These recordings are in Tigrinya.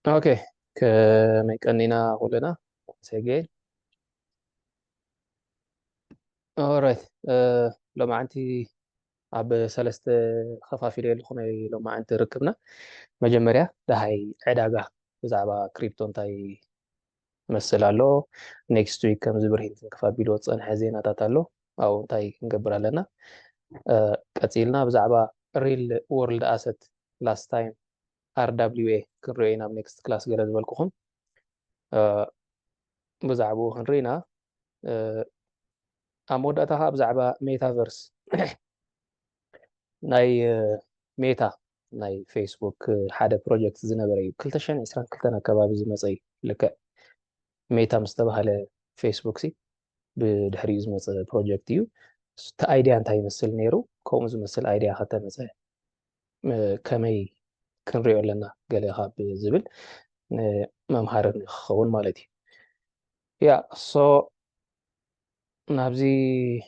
اوكي. كميكانينا كلنا سجل. alright. لو ما عندي عب سلست خفافي لي خوني لو ما عندي ركبنا مجمريا ده هاي عداقة بزعبا كريبتون تاي مثل له next week كم زبرهين كفابي لو تصن حزينة تاتالو أو تاي نقبر لنا كتيلنا بزعبا real world asset last time RWA كنرينا next class جرد بالكم بزعبو هنرينا أمودتها بزعبا ميتافيرس ناي ميتا ناي فيسبوك حدا بروجكت زنبري 2022 أكبر زمزي لك ميتا مستبها لفيسبوك سي بدحري زمزي بروجكت يو تا ايديا انت يمثل نيرو كوم زمثل ايديا حتى مثلا كمي كنريو لنا قال هاب زبل ممهار خون مالتي يا سو نابزي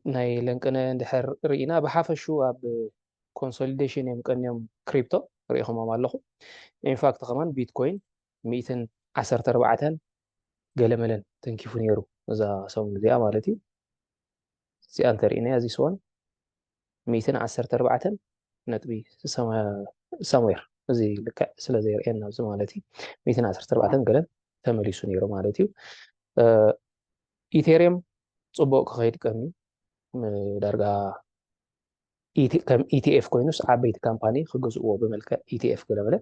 ناي لنكنا اندحر رينا بحافشو اب كونسوليديشن يمكن كريبتو ريهم مالخو ان فاكت كمان بيتكوين 114 قلملن تنكيفو نيرو اذا سوم دي مالتي سي انتر زي سوان 114 نتبي سموير زي لك سلازير ان زمالتي 114 قلم تمليسو نيرو مالتي ايثيريوم صبوق خيد كمي دارغا كم اي تي اف كوينوس عبيت كامباني خجزؤوا بملكة اي تي اف قلمله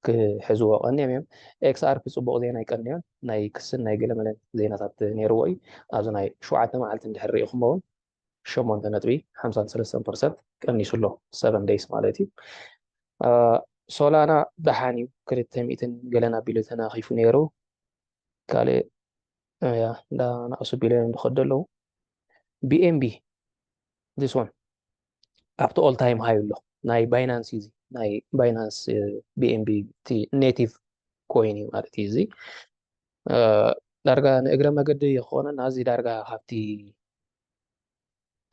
كحزوا قنيم اكس ار بي صبوق زينا يقنيون ناي كسن ناي قلمله زيناتات نيروي ابز ناي شوعة معلت اندحر ريخمون شمون تنتبي 53% قنيسو له 7 days مالتي سولانا دحاني كريت ميتن قلنا بيلتنا خيفو نيرو قال يا دا نقص بيلين بخدلو بي ام بي this one up to all time high له ناي باينانس ايزي ناي باينانس بي ام بي تي نيتيف كويني مالتي زي دارغا نእግረ መገዲ يخون نازي دارغا هافتي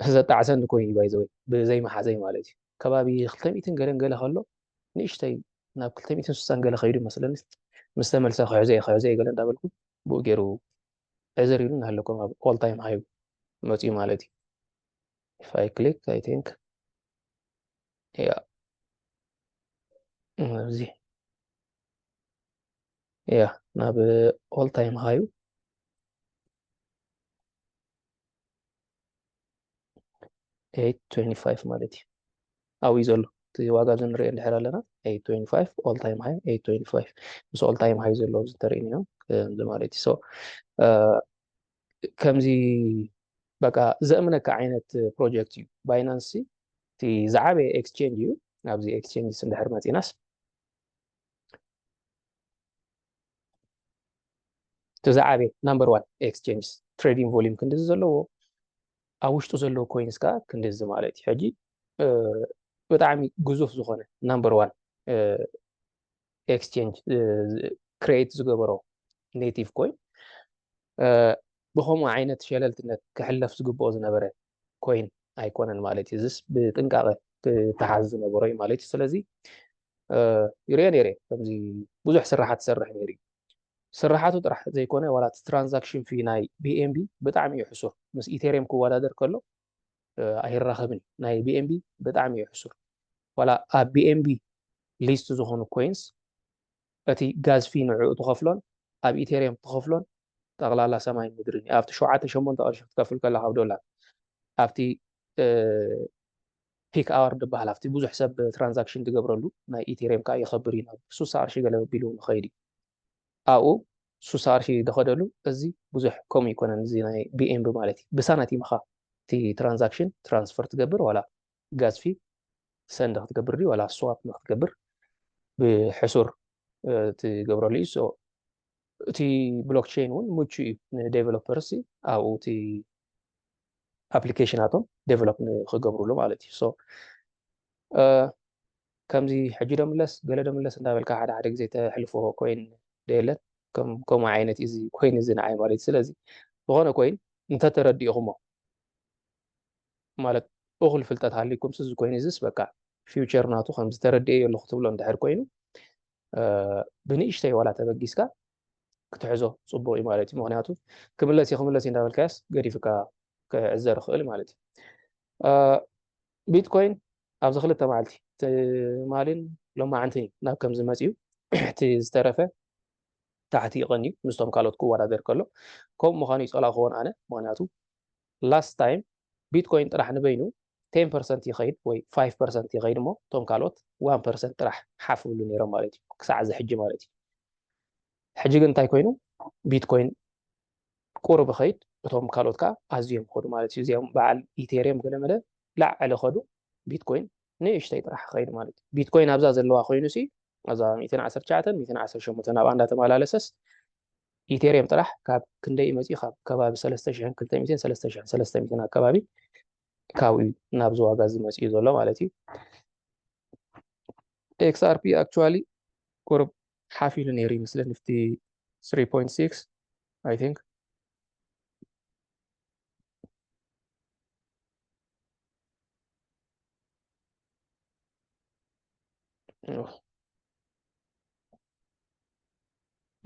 زتعسن كويني بايزوي بزي ما حزي مالتي كبابي 200 ገለን ገለ خلو نيشتي ناب 260 ገለ خيدو مثلا مستملسه خيزي ገለ እንዳበልኩ بو ገይሩ عذر يلون هلكم all time high ماتي مالتي if I click I think yeah زي yeah ناب all time high 825 مالتي او يزلو تي واغا زنري اللي حرا لنا 825 all time high 825 بس all time high زلو زترينيو مالتي سو كمزي بقى زأمنك عينة بروجكت يو باينانسي تي زعابي اكسشينج يو نابزي اكسشينج سندحر ماتي ناس تزعابي نمبر 1 اكسشينج تريدينج فوليوم كندز زلو ኣብ ውሽጡ ዘለዎ ኮይንስ ከዓ ክንደዚ ማለት እዩ ሕጂ ብጣዕሚ ግዙፍ ዝኾነ ናምበር ዋን ኤክስቼንጅ ክሬት ዝገበሮ ኔቲቭ ኮይን ብከምኡ ዓይነት ሸለልትነት ክሕለፍ ዝግብኦ ዝነበረ ኮይን ኣይኮነን ማለት እዩ እዚስ ብጥንቃቐ ክተሓዝ ዝነበሮ እዩ ማለት እዩ ስለዚ ይርአ ነይረ ከምዚ ብዙሕ ስራሓት ዝሰርሕ ነይሩ እዩ ስራሓቱ ጥራሕ ዘይኮነ ዋላ ትራንዛክሽን ፊ ናይ ቢኤምቢ ብጣዕሚ እዩ ሕሱር ምስ ኢቴሪየም ክወዳደር ከሎ ኣይራኸብን ናይ ቢኤምቢ ብጣዕሚ እዩ ሕሱር ዋላ ኣብ ቢኤምቢ ሊስት ዝኾኑ ኮይንስ እቲ ጋዝ ፊ ንዕኡ ትኸፍሎን ኣብ ኢቴሪየም ትኸፍሎን ጠቕላላ ሰማይ ምድርን እዩ ኣብቲ 7-8 ቅርሺ ክትከፍል ከለካ ኣብ ዶላር ኣብቲ ፒክ ኣወር ዝበሃል ኣብቲ ብዙሕ ሰብ ትራንዛክሽን ትገብረሉ ናይ ኢቴሪየም ከዓ ይኸብር እዩ ናብ 60 ቅርሺ ገለ ኣቢሉ ንኸይድ እዩ ኣብኡ 60 ቅርሺ ዝኸደሉ እዚ ብዙሕ ከምኡ ይኮነን እዚ ናይ ቢኤምቢ ማለት እዩ ብሳናት ኢምኻ እቲ ትራንዛክሽን ትራንስፈር ትገብር ዋላ ጋዝ ፊ ሰንድ ክትገብር ድዩ ዋላ ስዋፕ ንክትገብር ብሕሱር ትገብረሉ እዩ እቲ ብሎክቼን እውን ምቹ እዩ ንዴቨሎፐርስ ኣብኡ እቲ ኣፕሊኬሽናቶም ዴቨሎፕ ንክገብርሉ ማለት እዩ ከምዚ ሕጂ ደምለስ ገለ ደምለስ እንዳበልካ ሓደ ሓደ ግዜ ተሕልፎ ኮይን ደየለን ከምኡ ዓይነት እዚ ኮይን እዚ ንዓይ ማለት እዩ ስለዚ ዝኾነ ኮይን እንተተረዲእኹሞ ማለት እኹል ፍልጠት ሃልይኩም እዚ ኮይን እዚስ በቃ ፊውቸር ናቱ ከምዚ ተረዲእየ ኣለኹ ትብሎ እንድሕር ኮይኑ ብንእሽተይ ዋላ ተበጊስካ ክትሕዞ ጽቡቕ እዩ ማለት እዩ ምክንያቱ ክምለስ እንዳበልካስ ገዲፍካ ክዕዘር ክእል ማለት እዩ ቢትኮይን ኣብዚ ክልተ መዓልቲ ማልን ሎማዓንቲ ናብ ከምዚ መፅዩ እቲ ዝተረፈ ታሕቲ ይቐንዩ ምስቶም ካልኦት ክወዳደር ከሎ ከምኡ ምዃኑ ይፀላእኽዎን ኣነ ምክንያቱ ላስት ታይም ቢትኮይን ጥራሕ ንበይኑ 10% ይኸይድ ወይ 5% ይኸይድ እሞ እቶም ካልኦት 1% ጥራሕ ሓፍ ብሉ ነይሮም ማለት እዩ ክሳዕ እዚ ሕጂ ማለት እዩ ሕጂ ግን እንታይ ኮይኑ ቢትኮይን ቁሩብ ይኸይድ እቶም ካልኦት ከዓ ኣዝዮም ይኸዱ ማለት እዩ እዚኦም በዓል ኢቴርየም ገለመለ ላዕለ ኸዱ ቢትኮይን ንእሽተይ ጥራሕ ይኸይድ ማለት እዩ ቢትኮይን ኣብዛ ዘለዋ ኮይኑ ሲ ኣዛ 119 118 ናብኣ እንዳተመላለሰስ ኢቴርየም ጥራሕ ካብ ክንደይ መፂ ካብ ከባቢ 3200 3300 ኣከባቢ ካብኡ ናብዚ ዋጋ ዝመፅኡ ዘሎ ማለት እዩ XRP actually ቁሩብ ሓፍ ኢሉ ነይሩ ይመስለኒ ፍቲ 3.6 I think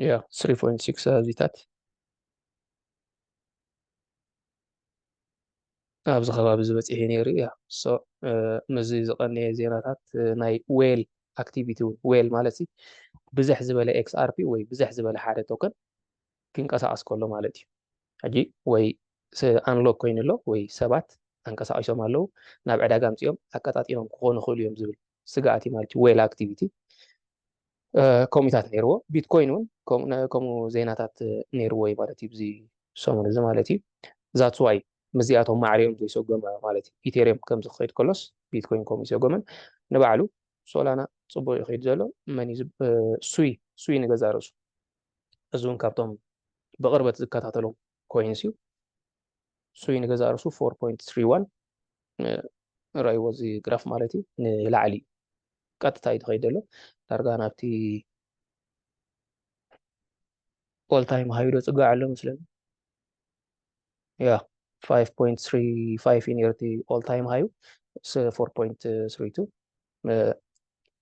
yeah 3.6 ዚታት ኣብዚ ከባቢ ዝበፅሐ ነይሩ እያ ሶ ምዚ ዝቐነየ ዜናታት ናይ ዌል ኣክቲቪቲ ዌል ማለት እዩ ብዝሕ ዝበለ XRP ወይ ብዝሕ ዝበለ ሓደ ቶከን ክንቀሳቀስ ከሎ ማለት እዩ ሕጂ ወይ ኣንሎክ ኮይኑ ኣሎ ወይ ሰባት አንቀሳቂሶም ኣለው ናብ ዕዳጋ ምፅኦም ኣቀጣጢኖም ክኾኑ ይኽእሉ እዮም ዝብል ስጋኣት ማለት እዩ ዌል ኣክቲቪቲ ኮሚታት ነይርዎ ቢትኮይን እውን ከምኡ ዜናታት ነይርዎ እዩ ማለት እዩ ብዚ ሰሙን እዚ ማለት እዩ ዛትስ ዋይ መዚኣቶም ማዕሪኦም ዘይሰጎመ ማለት እዩ ኢቴርየም ከምዚ ክኸይድ ከሎስ ቢትኮይን ከምኡ ይሰጎመን ንባዕሉ ሶላና ፅቡቅ ይኸይድ ዘሎ መን ሱይ ንገዛ ርእሱ እዚ እውን ካብቶም ብቅርበት ዝከታተሎም ኮይንስ እዩ ሱይ ንገዛ ርእሱ 4.31 ረእይዎ እዚ ግራፍ ማለት እዩ ንላዕሊ ቀጥታ እዩ ትኸይድ ዘሎ ዳርጋ ናብቲ ኦል ታይም ሃይዶ ፅጋዕ ኣሎ መስለኒ ያ 5.35 in your all time high 4.32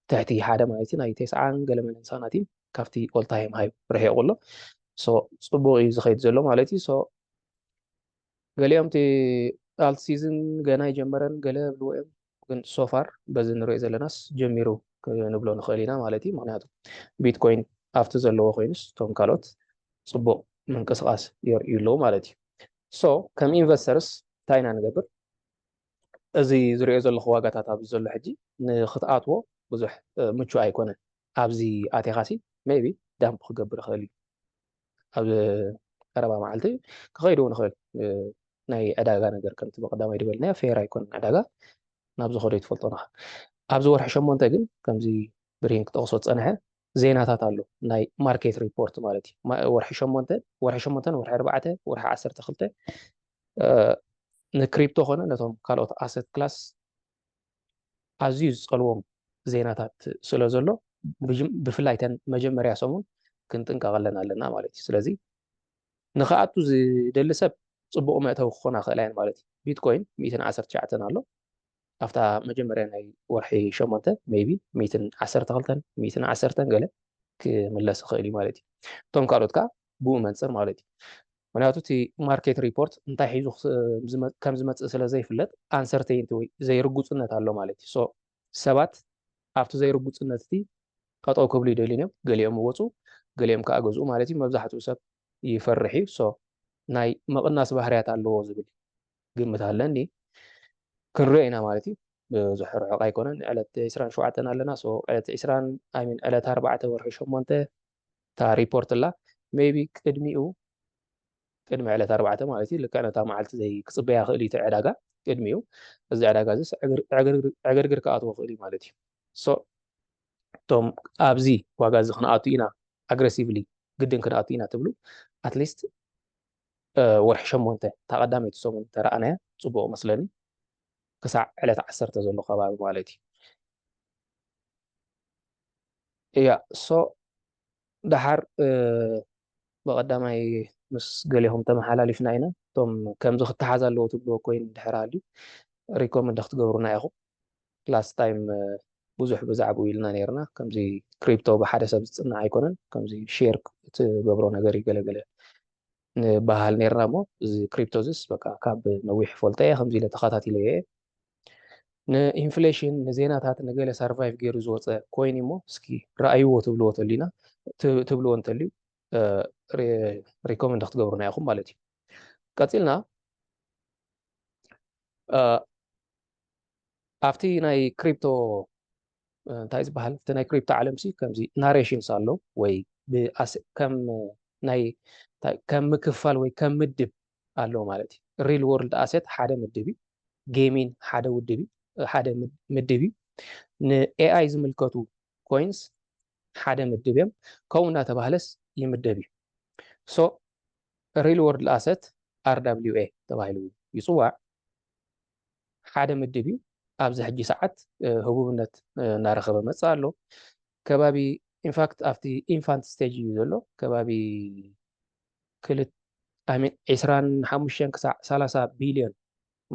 تحتي حدا مالتي ناي 9 ገለመለን ሳናቲም ካብቲ all time high ርሒቑ ኣሎ ሶ ፅቡቕ እዩ ዝኸይድ ዘሎ ማለት እዩ ሶ ገሊኦም እቲ ኣልት ሲዝን ገና ይጀመረን ገለ ብልዎ እዮም ግን ሶፋር በዚ ንሪኦ ዘለናስ ጀሚሩ ክንብሎ ንኽእል ኢና ማለት እዩ ምክንያቱ ቢትኮይን ኣብቲ ዘለዎ ኮይኑስ እቶም ካልኦት ፅቡቕ ምንቅስቓስ የርእዩ ኣለዉ ማለት እዩ ሶ ከም ኢንቨስተርስ እንታይ ኢና ንገብር እዚ ዝሪኦ ዘለኹ ዋጋታት ኣብዚ ዘሎ ሕጂ ንክትኣትዎ ብዙሕ ምቹ ኣይኮነን ኣብዚ ኣቴኻሲ ሜቢ ዳምፕ ክገብር ይኽእል እዩ ኣብ ቀረባ መዓልቲ ክኸይድ እውን ይኽእል ናይ ዕዳጋ ነገር ከምቲ ብቐዳማይ ድበልናዮ ፌር ኣይኮነን ዕዳጋ ናብዚ ኸዶ ይትፈልጦ ንኻ ኣብዚ ወርሒ 8 ግን ከምዚ ብርሂን ክጠቕሶ ፀንሐ ዜናታት ኣሎ ናይ ማርኬት ሪፖርት ማለት እዩ ወርሒ 8 ወርሒ 4 ወርሒ 12 ንክሪፕቶ ኾነ ነቶም ካልኦት ኣሰት ክላስ ኣዝዩ ዝፀልዎም ዜናታት ስለ ዘሎ ብፍላይ ተን መጀመርያ ሰሙን ክንጥንቀቐለን ኣለና ማለት እዩ ስለዚ ንኽኣቱ ዝደሊ ሰብ ፅቡቕ መእተዊ ክኾና ክእላ እየን ማለት እዩ ቢትኮይን 119 ኣሎ ኣብታ መጀመርያ ናይ ወርሒ 8 ሜቢ 112 110 ገለ ክምለስ ይኽእል እዩ ማለት እዩ እቶም ካልኦት ከዓ ብኡ መንፅር ማለት እዩ ምክንያቱ እቲ ማርኬት ሪፖርት እንታይ ሒዙ ከም ዝመፅእ ስለ ዘይፍለጥ ኣንሰርቴይንቲ ወይ ዘይርጉፅነት ኣሎ ማለት እዩ ሶ ሰባት ኣብቲ ዘይርጉፅነት እቲ ጠጠው ክብሉ ይደልዩ እዮም ገሊኦም ይወፁ ገሊኦም ከዓ ገዝኡ ማለት እዩ መብዛሕትኡ ሰብ ይፈርሕ እዩ ሶ ናይ መቕናስ ባህርያት ኣለዎ ዝብል ግምት ኣለኒ ክንሪኦ ኢና ማለት እዩ ብዙሕ ርሑቕ ኣይኮነን ዕለት 27 ኣለና ሶ ዕለት 20 ኣይሚን ዕለት 4 ወርሒ 8 እታ ሪፖርት ኣላ ሜቢ ቅድሚኡ ቅድሚ ዕለት 4 ማለት እዩ ልክዕ ነታ መዓልቲ ዘይክፅበያ ክእል እዩ ዕዳጋ ቅድሚኡ እዚ ዕዳጋ እዚስ ዕግርግር ክኣትዎ ክእል እዩ ማለት እዩ ሶ እቶም ኣብዚ ዋጋ እዚ ክንኣቱ ኢና ኣግሬሲቭሊ ግድን ክንኣቱ ኢና ትብሉ ኣትሊስት ወርሒ 8 እታ ቀዳመይቲ ሰሙን ተረኣናያ ፅቡቕ መስለኒ ክሳዕ ዕለት 10 ዘሎ ከባቢ ማለት እዩ እያ ሶ ድሓር ብቐዳማይ ምስ ገሊኹም ተመሓላሊፍና ኢና እቶም ከምዚ ክትሓዝ ኣለዎ ትብልዎ ኮይኑ ድሕር ሃልዩ ሪኮመንድ ክትገብሩና ኢኹም ላስት ታይም ብዙሕ ብዛዕባኡ ኢልና ነርና ከምዚ ክሪፕቶ ብሓደ ሰብ ዝፅናዕ ኣይኮነን ከምዚ ሼር ትገብሮ ነገር ይገለገለ ንባህል ነርና እሞ እዚ ክሪፕቶዝስ በቃ ካብ ነዊሕ ፈልጠ እየ ከምዚ ኢለ ተኸታቲለ እየ ንኢንፍሌሽን ንዜናታት ነገለ ሰርቫይቭ ገይሩ ዝወፀ ኮይን እሞ እስኪ ረኣይዎ ትብልዎ ተሊና ትብልዎ እንተልዩ ሪኮመንድ ክትገብሩና ኢኹም ማለት እዩ ቀፂልና ኣብቲ ናይ ክሪፕቶ እንታይ ዝበሃል እቲ ናይ ክሪፕቶ ዓለም ሲ ከምዚ ናሬሽንስ ኣሎ ወይ ከም ናይ ከም ምክፋል ወይ ከም ምድብ ኣሎ ማለት እዩ ሪል ወርልድ ኣሴት ሓደ ምድብ እዩ ጌሚን ሓደ ውድብ ሓደ ምድብ እዩ ንኤኣይ ዝምልከቱ ኮይንስ ሓደ ምድብ እዮም ከምኡ እናተባህለስ ይምደብ እዩ ሶ ሪል ወርልድ ኣሴት RWA ተባሂሉ ይፅዋዕ ሓደ ምድብ እዩ ኣብዚ ሕጂ ሰዓት ህቡብነት እናረኸበ መፅእ ኣሎ ከባቢ ኢንፋክት ኣብቲ ኢንፋንት ስቴጅ እዩ ዘሎ ከባቢ 25 ክሳብ 30 ቢልዮን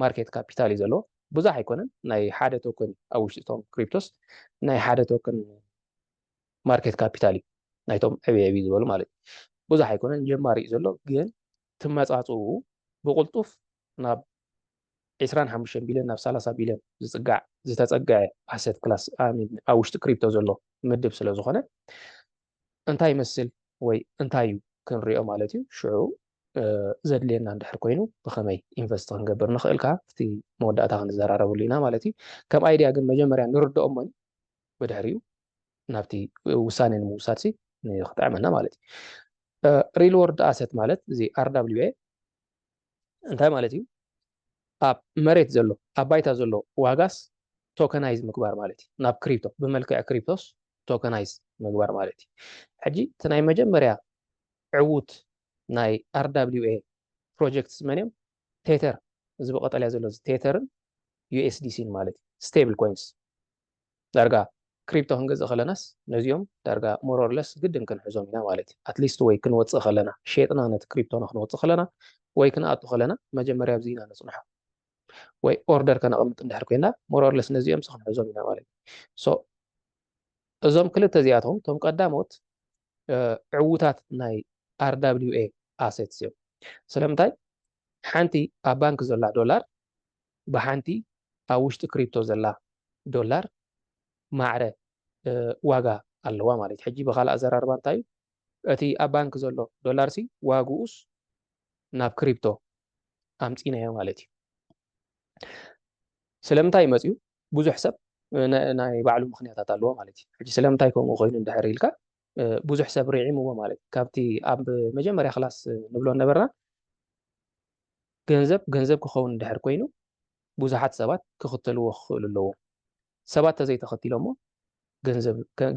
ማርኬት ካፒታል እዩ ዘለዎ ብዙሕ ኣይኮነን ናይ ሓደ ቶከን ኣብ ውሽጢ እቶም ክሪፕቶስ ናይ ሓደ ቶከን ማርኬት ካፒታል እዩ ናይቶም ዕብይ ዝበሉ ማለት እዩ ብዙሕ ኣይኮነን ጀማሪ እዩ ዘሎ ግን ትመፃፅኡ ብቁልጡፍ ናብ 25 ቢልዮን ናብ 30 ቢልዮን ዝተፀግዐ ኣሴት ክላስ ኣብ ውሽጢ ክሪፕቶ ዘሎ ምድብ ስለ ዝኾነ እንታይ ይመስል ወይ እንታይ እዩ ክንሪኦ ማለት እዩ ሽዑ ዘድልየና እንድሕር ኮይኑ ብኸመይ ኢንቨስት ክንገብር ንኽእል ከዓ እቲ መወዳእታ ክንዘራረበሉ ኢና ማለት እዩ ከም ኣይድያ ግን መጀመርያ ንርድኦሞን ብድሕሪኡ ናብቲ ውሳኔ ንምውሳድ ሲ ንክጥዕመና ማለት እዩ ሪል ወርልድ ኣሴት ማለት እዚ RWA እንታይ ማለት እዩ ኣብ መሬት ዘሎ ኣብ ባይታ ዘሎ ዋጋስ ቶከናይዝ ምግባር ማለት እዩ ናብ ክሪፕቶ ብመልክዕ ክሪፕቶስ ቶከናይዝ ምግባር ማለት እዩ ሕጂ እቲ ናይ መጀመርያ ዕዉት ናይ RWA ፕሮጀክትስ መን እዮም ቴተር እዚ ብቀጠልያ ዘሎ ቴተርን USDCን ማለት እዩ ስቴብል ኮይንስ ዳርጋ ክሪፕቶ ክንገዝእ ከለናስ ነዚኦም ዳርጋ ሞሮርለስ ግድን ክንሕዞም ኢና ማለት እዩ ኣትሊስት ወይ ክንወፅእ ከለና ሸጥና ነቲ ክሪፕቶ ንክንወፅእ ከለና ወይ ክንኣቱ ከለና መጀመርያ ኣብዚ ኢና ነፅንሖ ወይ ኦርደር ከነቐምጥ እንድሕር ኮይና ሞሮርለስ ነዚኦም ክንሕዞም ኢና ማለት እዩ ሶ እዞም ክልተ እዚኣቶም እቶም ቀዳሞት ዕዉታት ናይ RWA ኣሴትስ እዮም ስለምንታይ ሓንቲ ኣብ ባንክ ዘላ ዶላር ብሓንቲ ኣብ ውሽጢ ክሪፕቶ ዘላ ዶላር ማዕረ ዋጋ ኣለዋ ማለት እዩ ሕጂ ብካልእ ኣዘራርባ እንታይ እዩ እቲ ኣብ ባንክ ዘሎ ዶላር ሲ ዋግኡስ ናብ ክሪፕቶ ኣምፂናዮ ማለት እዩ ስለምንታይ መፅኡ ብዙሕ ሰብ ናይ ባዕሉ ምክንያታት ኣለዎ ማለት እዩ ሕጂ ስለምንታይ ከምኡ ኮይኑ እንድሕር ኢልካ ብዙሕ ሰብ ሪዒምዎ ማለት እዩ ካብቲ ኣብ መጀመርያ ክላስ ንብሎ ነበርና ገንዘብ ክኸውን እንድሕር ኮይኑ ብዙሓት ሰባት ክኽተልዎ ክኽእሉ ኣለዎም ሰባት ተዘይተኸቲሎሞ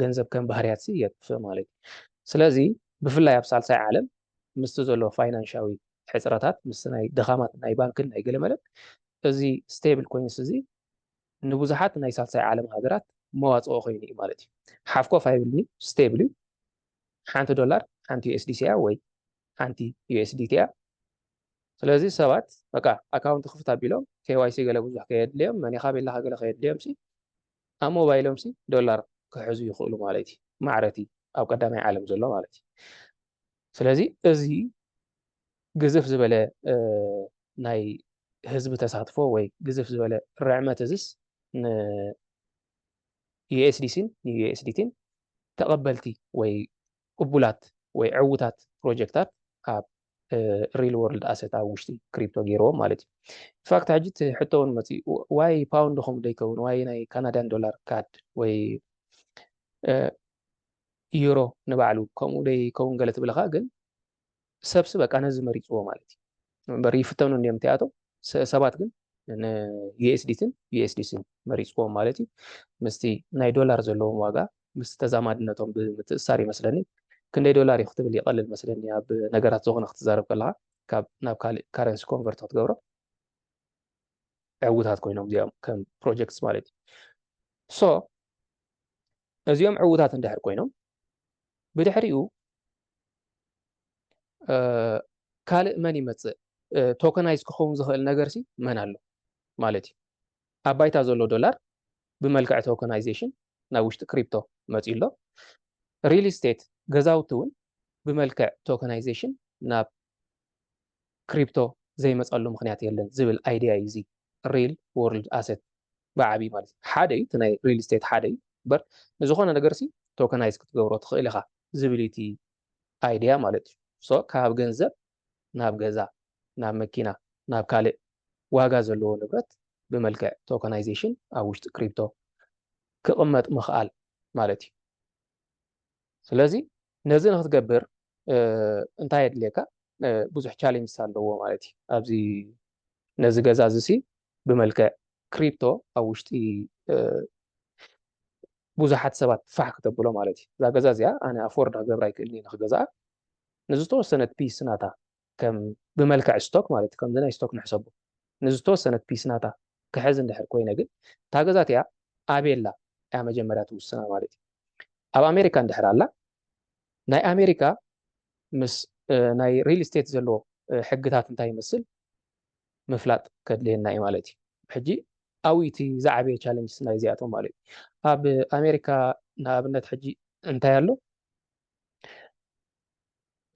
ገንዘብ ከም ባህርያት ሲ የጥፍእ ማለት እዩ ስለዚ ብፍላይ ኣብ ሳልሳይ ዓለም ምስቲ ዘሎ ፋይናንሻዊ ሕፅረታት ምስ ናይ ድኻማት ናይ ባንክን ናይ ገለመለን እዚ ስቴብል ኮይንስ እዚ ንብዙሓት ናይ ሳልሳይ ዓለም ሃገራት መዋፅኦ ኮይኑ እዩ ማለት እዩ ሓፍኮ ፋይብልኒ ስቴብል እዩ ሓንቲ ዶላር ሓንቲ USDC ወይ ሓንቲ USDT ስለዚ ሰባት በቃ ኣካውንት ክፍት ኣቢሎም KYC ገለ ብዙሕ ከየድልዮም መኒኻ ቤላኻ ገለ ከየድልዮም ሲ ኣብ ሞባይሎም ሲ ዶላር ክሕዙ ይኽእሉ ማለት እዩ ማዕረቲ ኣብ ቀዳማይ ዓለም ዘሎ ማለት እዩ ስለዚ እዚ ግዝፍ ዝበለ ናይ ህዝቢ ተሳትፎ ወይ ግዝፍ ዝበለ ርዕመት እዝስ ንUSDCን ንUSDTን ተቐበልቲ ወይ ቅቡላት ወይ ዕዉታት ፕሮጀክታት ኣብ ሪል ወርልድ ኣሴት ኣብ ውሽጢ ክሪፕቶ ገይሮዎም ማለት እዩ ኢንፋክት ሕጂ እቲ ሕቶ እውን መፅኡ ዋይ ፓውንድ ኹም ደይከውን ዋይ ናይ ካናዳን ዶላር ካድ ወይ ዩሮ ንባዕሉ ከምኡ ደይከውን ገለ ትብለካ ግን ሰብሲ በቃ ነዚ መሪፅዎ ማለት እዩ እምበር ይፍተኑ እንዲኦም እንቲኣቶም ሰባት ግን ንUSDትን USDCን መሪፅዎም ማለት እዩ ምስቲ ናይ ዶላር ዘለዎም ዋጋ ምስ ተዛማድነቶም ብምትእሳር ይመስለኒ ክንደይ ዶላር እዩ ክትብል ይቐልል መስለኒ ኣብ ነገራት ዝኾነ ክትዛረብ ከለካ ካብ ናብ ካልእ ካረንሲ ኮንቨርት ክትገብሮ ዕዉታት ኮይኖም እዚኦም ከም ፕሮጀክትስ ማለት እዩ ሶ እዚኦም ዕዉታት እንድሕር ኮይኖም ብድሕሪኡ ካልእ መን ይመፅእ ቶከናይዝ ክኸውን ዝኽእል ነገር ሲ መን ኣሎ ማለት እዩ ኣብ ባይታ ዘሎ ዶላር ብመልክዕ ቶከናይዜሽን ናብ ውሽጢ ክሪፕቶ መፂኡ ኣሎ ሪል ስቴት ገዛውቲ እውን ብመልክዕ ቶከናይዜሽን ናብ ክሪፕቶ ዘይመፀሉ ምክንያት የለን ዝብል አይዲያ እዩ እዚ ሪል ወርልድ አሴት ብዓብይ ማለት እዩ ሓደ እዩ እቲ ናይ ሪል ስቴት ሓደ እዩ በር ንዝኾነ ነገር ሲ ቶከናይዝ ክትገብሮ ትኽእል ኢኻ ዝብል እቲ አይዲያ ማለት እዩ ሶ ካብ ገንዘብ ናብ ገዛ ናብ መኪና ናብ ካልእ ዋጋ ዘለዎ ንብረት ብመልክዕ ቶከናይዜሽን ኣብ ውሽጢ ክሪፕቶ ክቕመጥ ምኽኣል ማለት እዩ ስለዚ ነዚ ንክትገብር እንታይ የድልየካ ብዙሕ ቻሌንጅስ ኣለዎ ማለት እዩ ኣብዚ ነዚ ገዛ እዚ ሲ ብመልክዕ ክሪፕቶ ኣብ ውሽጢ ብዙሓት ሰባት ፋሕ ክተብሎ ማለት እዩ እዛ ገዛ እዚኣ ኣነ ኣፎርድ ክገብራ ይክእልኒ ንክገዝኣ ንዝተወሰነት ፒስ ናታ ከም ብመልክዕ ስቶክ ማለት እዩ ከምዚ ናይ ስቶክ ንሕሰቡ ንዝተወሰነት ፒስ ናታ ክሕዝ እንድሕር ኮይነ ግን እታ ገዛ እቲኣ ኣበየላ እያ መጀመርያ ትውስና ማለት እዩ ኣብ ኣሜሪካ እንድሕር ኣላ ናይ ኣሜሪካ ምስ ናይ ሪል ስቴት ዘለዎ ሕግታት እንታይ ይመስል ምፍላጥ ከድልየና እዩ ማለት እዩ ሕጂ ኣውይቲ ዝዓበየ ቻሌንጅስ ናይ እዚኣቶም ማለት እዩ ኣብ ኣሜሪካ ንኣብነት ሕጂ እንታይ ኣሎ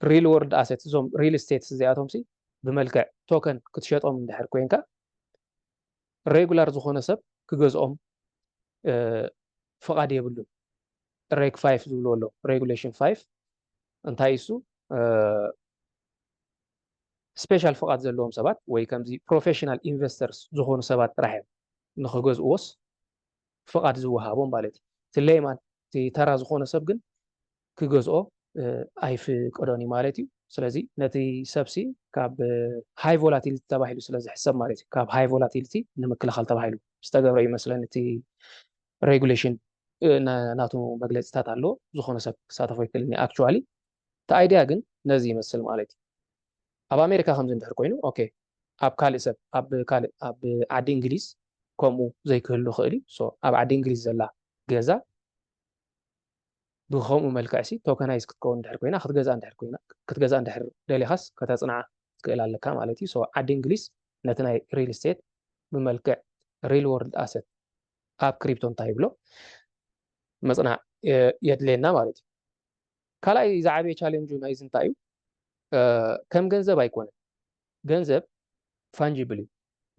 ሪል ወርልድ ኣሴት እዞም ሪል ስቴት እዚኣቶም ሲ ብመልክዕ ቶከን ክትሸጦም እንድሕር ኮይንካ ሬጉላር ዝኾነ ሰብ ክገዝኦም ፍቓድ የብሉን ሬግ 5 ዝብልዎ ኣሎ ሬጉሌሽን 5 እንታይ እሱ ስፔሻል ፍቓድ ዘለዎም ሰባት ወይ ከምዚ ፕሮፌሽናል ኢንቨስተርስ ዝኾኑ ሰባት ጥራሕ እዮም ንክገዝእዎስ ፍቓድ ዝወሃቦም ማለት እዩ እቲ ሌይማን እቲ ተራ ዝኾነ ሰብ ግን ክገዝኦ ኣይፍቀዶን እዩ ማለት እዩ ስለዚ ነቲ ሰብሲ ካብ ሃይ ቮላቲሊቲ ተባሂሉ ስለ ዝሕሰብ ማለት እዩ ካብ ሃይ ቮላቲሊቲ ንምክልኻል ተባሂሉ ዝተገብረ ይመስለኒ እቲ ሬጉሌሽን ናቱ መግለፂታት ኣሎ ዝኾነ ሰብ ክሳተፎ ይክእልኒ ኣክቹዋሊ እቲ አይዲያ ግን ነዚ ይመስል ማለት እዩ ኣብ ኣሜሪካ ከምዚ እንድሕር ኮይኑ ኦኬ ኣብ ካልእ ሰብ ኣብ ዓዲ እንግሊዝ ከምኡ ዘይክህሉ ክእል እዩ ሶ ኣብ ዓዲ እንግሊዝ ዘላ ገዛ ብከምኡ መልክዕ ሲ ቶከናይዝ ክትከውን እንድሕር ኮይና ክትገዛ እንድሕር ደሊኻስ ከተፅንዓ ትክእል ኣለካ ማለት እዩ ሶ ዓዲ እንግሊዝ ነቲ ናይ ሪል ስቴት ብመልክዕ ሪል ወርልድ ኣሴት ኣብ ክሪፕቶ እንታይ ይብሎ መፅናዕ የድልየና ማለት እዩ ካልኣይ ዝዓበየ ቻሌንጁ ናይዚ እንታይ እዩ ከም ገንዘብ ኣይኮነን ገንዘብ ፋንጂብል እዩ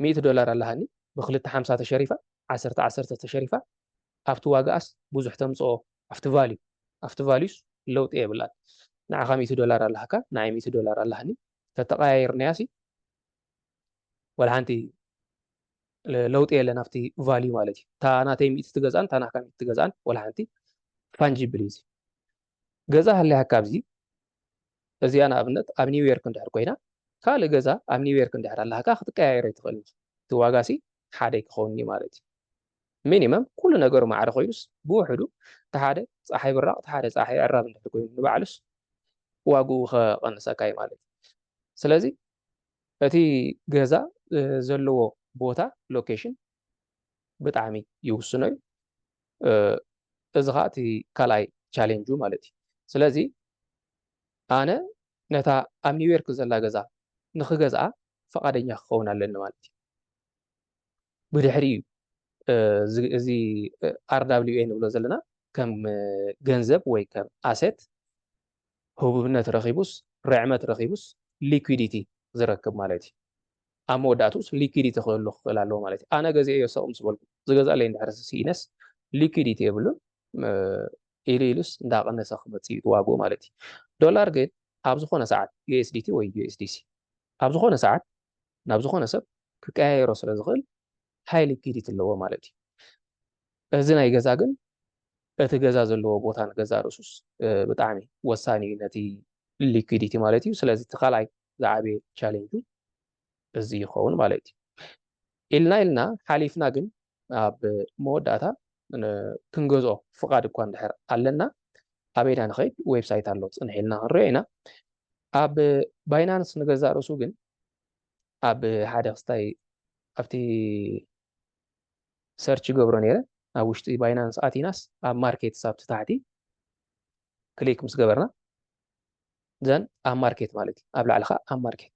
$100 ኣለሃኒ ብ250 ተሸሪፋ 10 ተሸሪፋ ኣብቲ ዋጋኣስ ብዙሕ ተምፅኦ ኣብቲ ቫልዩስ ለውጢ የብላን ንዓኻ $100 ኣለሃካ ንዓይ $100 ኣለሃኒ ተተቀያየርናያሲ ወላ ሓንቲ ለውጢ የለን ኣብቲ ቫልዩ ማለት እዩ እታ ናተይ 100 ትገዛን እታ ናትካ 100 ትገዛን ወላ ሓንቲ ፋንጂብል እዩ ገዛ ሃልያካ ኣብዚ እዚኣ ንኣብነት ኣብ ኒውዮርክ እንድሕር ኮይና ካልእ ገዛ ኣብ ኒውዮርክ እንድሕር ኣለሃካ ክትቀያየሮ ይትኽእል እቲ ዋጋሲ ሓደ ክኸውን ማለት እዩ ሚኒመም ኩሉ ነገሩ ማዕረ ኮይኑስ ብውሕዱ እቲ ሓደ ፀሓይ ብራቕ እቲ ሓደ ፀሓይ ዕራብ እንድሕር ኮይኑ ንባዕሉስ ዋግኡ ከቐንሰካ እዩ ማለት እዩ ስለዚ እቲ ገዛ ዘለዎ ቦታ ሎኬሽን ብጣዕሚ ይውስኖ እዩ እዚ ከዓ እቲ ካልኣይ ቻሌንጁ ማለት እዩ ስለዚ ኣነ ነታ ኣብ ኒውዮርክ ዘላ ገዛ ንክገዝኣ ፈቃደኛ ክኸውን ኣለኒ ማለት እዩ ብድሕሪ እዚ RWA ንብሎ ዘለና ከም ገንዘብ ወይ ከም ኣሴት ህቡብነት ረኺቡስ ርዕመት ረኺቡስ ሊኩዊዲቲ ዝረክብ ማለት እዩ ኣብ መወዳእቱስ ሊኩዊዲቲ ክህሉ ክኽእል ኣለዎ ማለት እዩ ኣነ ገዚአዮ ሰቕ ምስ በልኩ ዝገዛለይ እንድሕር ሲኢነስ ሊኩዊዲቲ የብሉን ኢሉ ኢሉስ እንዳቐነሰ ክመፅእ እዩ ዋግኡ ማለት እዩ ዶላር ግን ኣብ ዝኾነ ሰዓት USDT ወይ USDC ኣብ ዝኾነ ሰዓት ናብ ዝኾነ ሰብ ክቀያየሮ ስለ ዝኽእል ሃይ ሊኩዊዲቲ ኣለዎ ማለት እዩ እዚ ናይ ገዛ ግን እቲ ገዛ ዘለዎ ቦታ ንገዛ ርእሱስ ብጣዕሚ ወሳኒ እዩ ነቲ ሊኩዊዲቲ ማለት እዩ ስለዚ እቲ ካልኣይ ዝዓበየ ቻሌንጁ እዚ ይኸውን ማለት እዩ ኢልና ሓሊፍና ግን ኣብ መወዳእታ ክንገዝኦ ፍቃድ እኳ እንድሕር ኣለና ኣበይና ንኸይድ ዌብሳይት ኣሎ ፅንሕ ኢልና ክንሪኦ ኢና ኣብ ባይናንስ ንገዛእ ርእሱ ግን ኣብ ሓደ ክስታይ ኣብቲ ሰርች ገብሮ ነይረ ኣብ ውሽጢ ባይናንስ ኣቲናስ ኣብ ማርኬት ሳብቲ ታሕቲ ክሊክ ምስ ገበርና ዘን ኣብ ማርኬት ማለት እዩ ኣብ ላዕሊ ከዓ ኣብ ማርኬት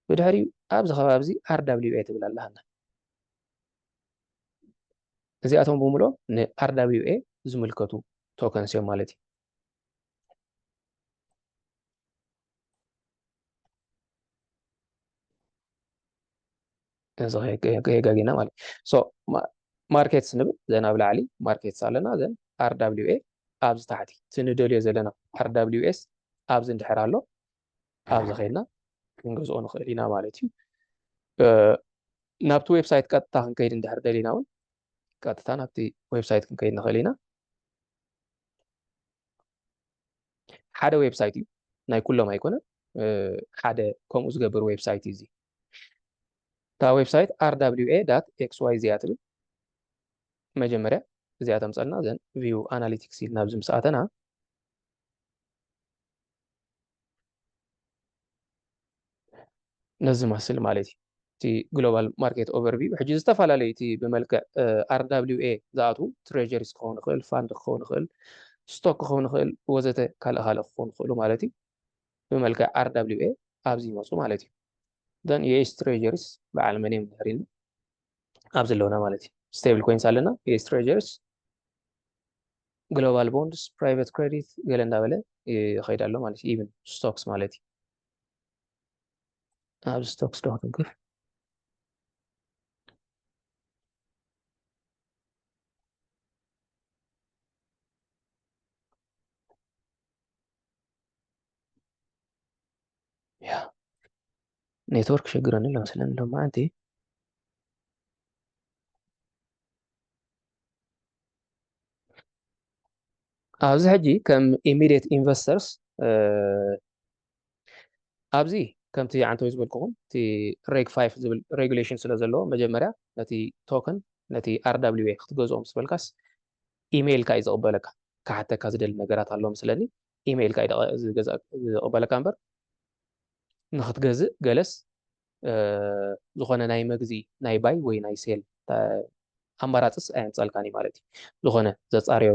ብድሕሪኡ ኣብዚ ከባቢ እዚ RWA ትብል ኣለሃና እዚኣቶም ብምሎ ን RWA ዝምልከቱ ቶከንስ እዮም ማለት እዩ። እዚ የጋጊና ማለት ሶ ማርኬትስ ንብል ዘን ኣብ ላዕሊ ማርኬትስ ኣለና ዘን RWA ኣብዚ ታሕቲ ትንደልዮ ዘለና RWS ኣብዚ እንድሕር ኣሎ ኣብዚ ኸይድና ክንገዝኦ ንኽእል ኢና ማለት እዩ። ናብቲ ዌብሳይት ቀጥታ ክንከይድ እንድሕር ደሊና እውን ቀጥታ ናብቲ ዌብሳይት ክንከይድ ንኽእል ኢና። ሓደ ዌብሳይት እዩ ናይ ኩሎም ኣይኮነን ሓደ ከምኡ ዝገብር ዌብሳይት እዩ እዚ እታ ዌብሳይት rwa.xyz እያ ትብል መጀመርያ እዚኣ ተምፀልና ዘን ቪው ኣናሊቲክስ ኢልና ኣብዚ ምስ ኣተና ነዚ መስል ማለት እዩ እቲ ግሎባል ማርኬት ኦቨርቪው ሕጂ ዝተፈላለዩ እቲ ብመልክዕ RWA ዝኣትዉ ትሬጀሪስ ክኸውን ይኽእል ፋንድ ክኸውን ይኽእል ስቶክ ክኸውን ይኽእል ወዘተ ካልእ ክኸውን ይኽእሉ ማለት እዩ ብመልክዕ RWA ኣብዚ ይመፁ ማለት እዩ ደን US ትሬጀሪስ በዓል መን እዮም ድሕሪና ኣብዚ ኣለውና ማለት እዩ ስቴብል ኮይንስ ኣለና US ትሬጀሪስ ግሎባል ቦንድስ ፕራይቬት ክሬዲት ገለ እንዳበለ ይኸይድ ኣሎ ማለት እዩ ኢቭን ስቶክስ ማለት እዩ ኣብ ስቶክስ ዶ ክንክፍ ያ ኔትወርክ ሸግረኒ ለመስለን ሎማ ኣንቲ ኣብዚ ሕጂ ከም ኢሚዲየት ኢንቨስተርስ ኣብዚ ከምቲ ዓንተ ዝበልኩኹም እቲ ሬግ 5 ዝብል ሬጉሌሽን ስለ ዘለዎ መጀመርያ ነቲ ቶከን ነቲ RWA ክትገዝኦም ስበልካስ ኢሜይልካ እዩ ዝቕበለካ ካሓተካ ዝደሊ ነገራት ኣሎ ምስለኒ ኢሜይልካ እዩ ዝቕበለካ እምበር ንኽትገዝእ ገለስ ዝኾነ ናይ መግዚ ናይ ባይ ወይ ናይ ሴል ኣማራፅስ ኣየምፀልካኒ ማለት እዩ ዝኾነ ዘፃርዮ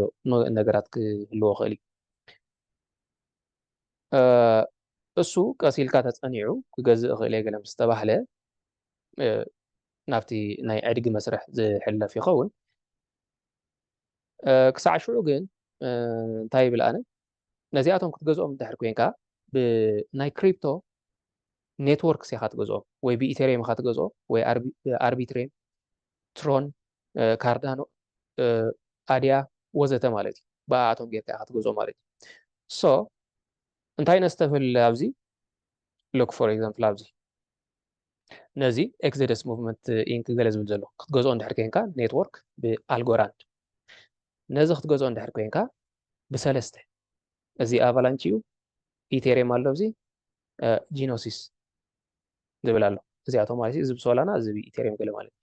ነገራት ክህልዎ ክእል እዩ እሱ ቀሲልካ ተፀኒዑ ክገዝእ እኽእል እየ ገለ ምስ ተባህለ ናብቲ ናይ ዕድጊ መስርሕ ዝሕለፍ ይኸውን ክሳዕ ሽዑ ግን እንታይ ይብል ኣነ ነዚኣቶም ክትገዝኦም እንድሕር ኮንካ ብናይ ክሪፕቶ ኔትወርክስ ኢኻ ትገዝኦም ወይ ብኢቴሪየም ኢኻ ትገዝኦም ወይ ኣርቢትሬም ትሮን ካርዳኖ ኣድያ ወዘተ ማለት እዩ ብኣቶም ጌርካ ኢኻ ትገዝኦም ማለት እዩ ሶ እንታይ ነስተብል ኣብዚ ሎክ ፎር ኤግዛምፕል ኣብዚ ነዚ ኤክዘደስ ሙቭመንት ኢንክ ገለ ዝብል ዘሎ ክትገዝኦ እንድሕር ኮንካ ኔትወርክ ብኣልጎራንድ ነዚ ክትገዝኦ እንድሕር ኮንካ ብሰለስተ እዚ ኣቫላንች እዩ ኢቴሪየም ኣሎ እዚ ጂኖሲስ ዝብል ኣሎ እዚኣቶም ማለት እዩ እዚ ብሶላና እዚ ብኢቴሪየም ገለ ማለት እዩ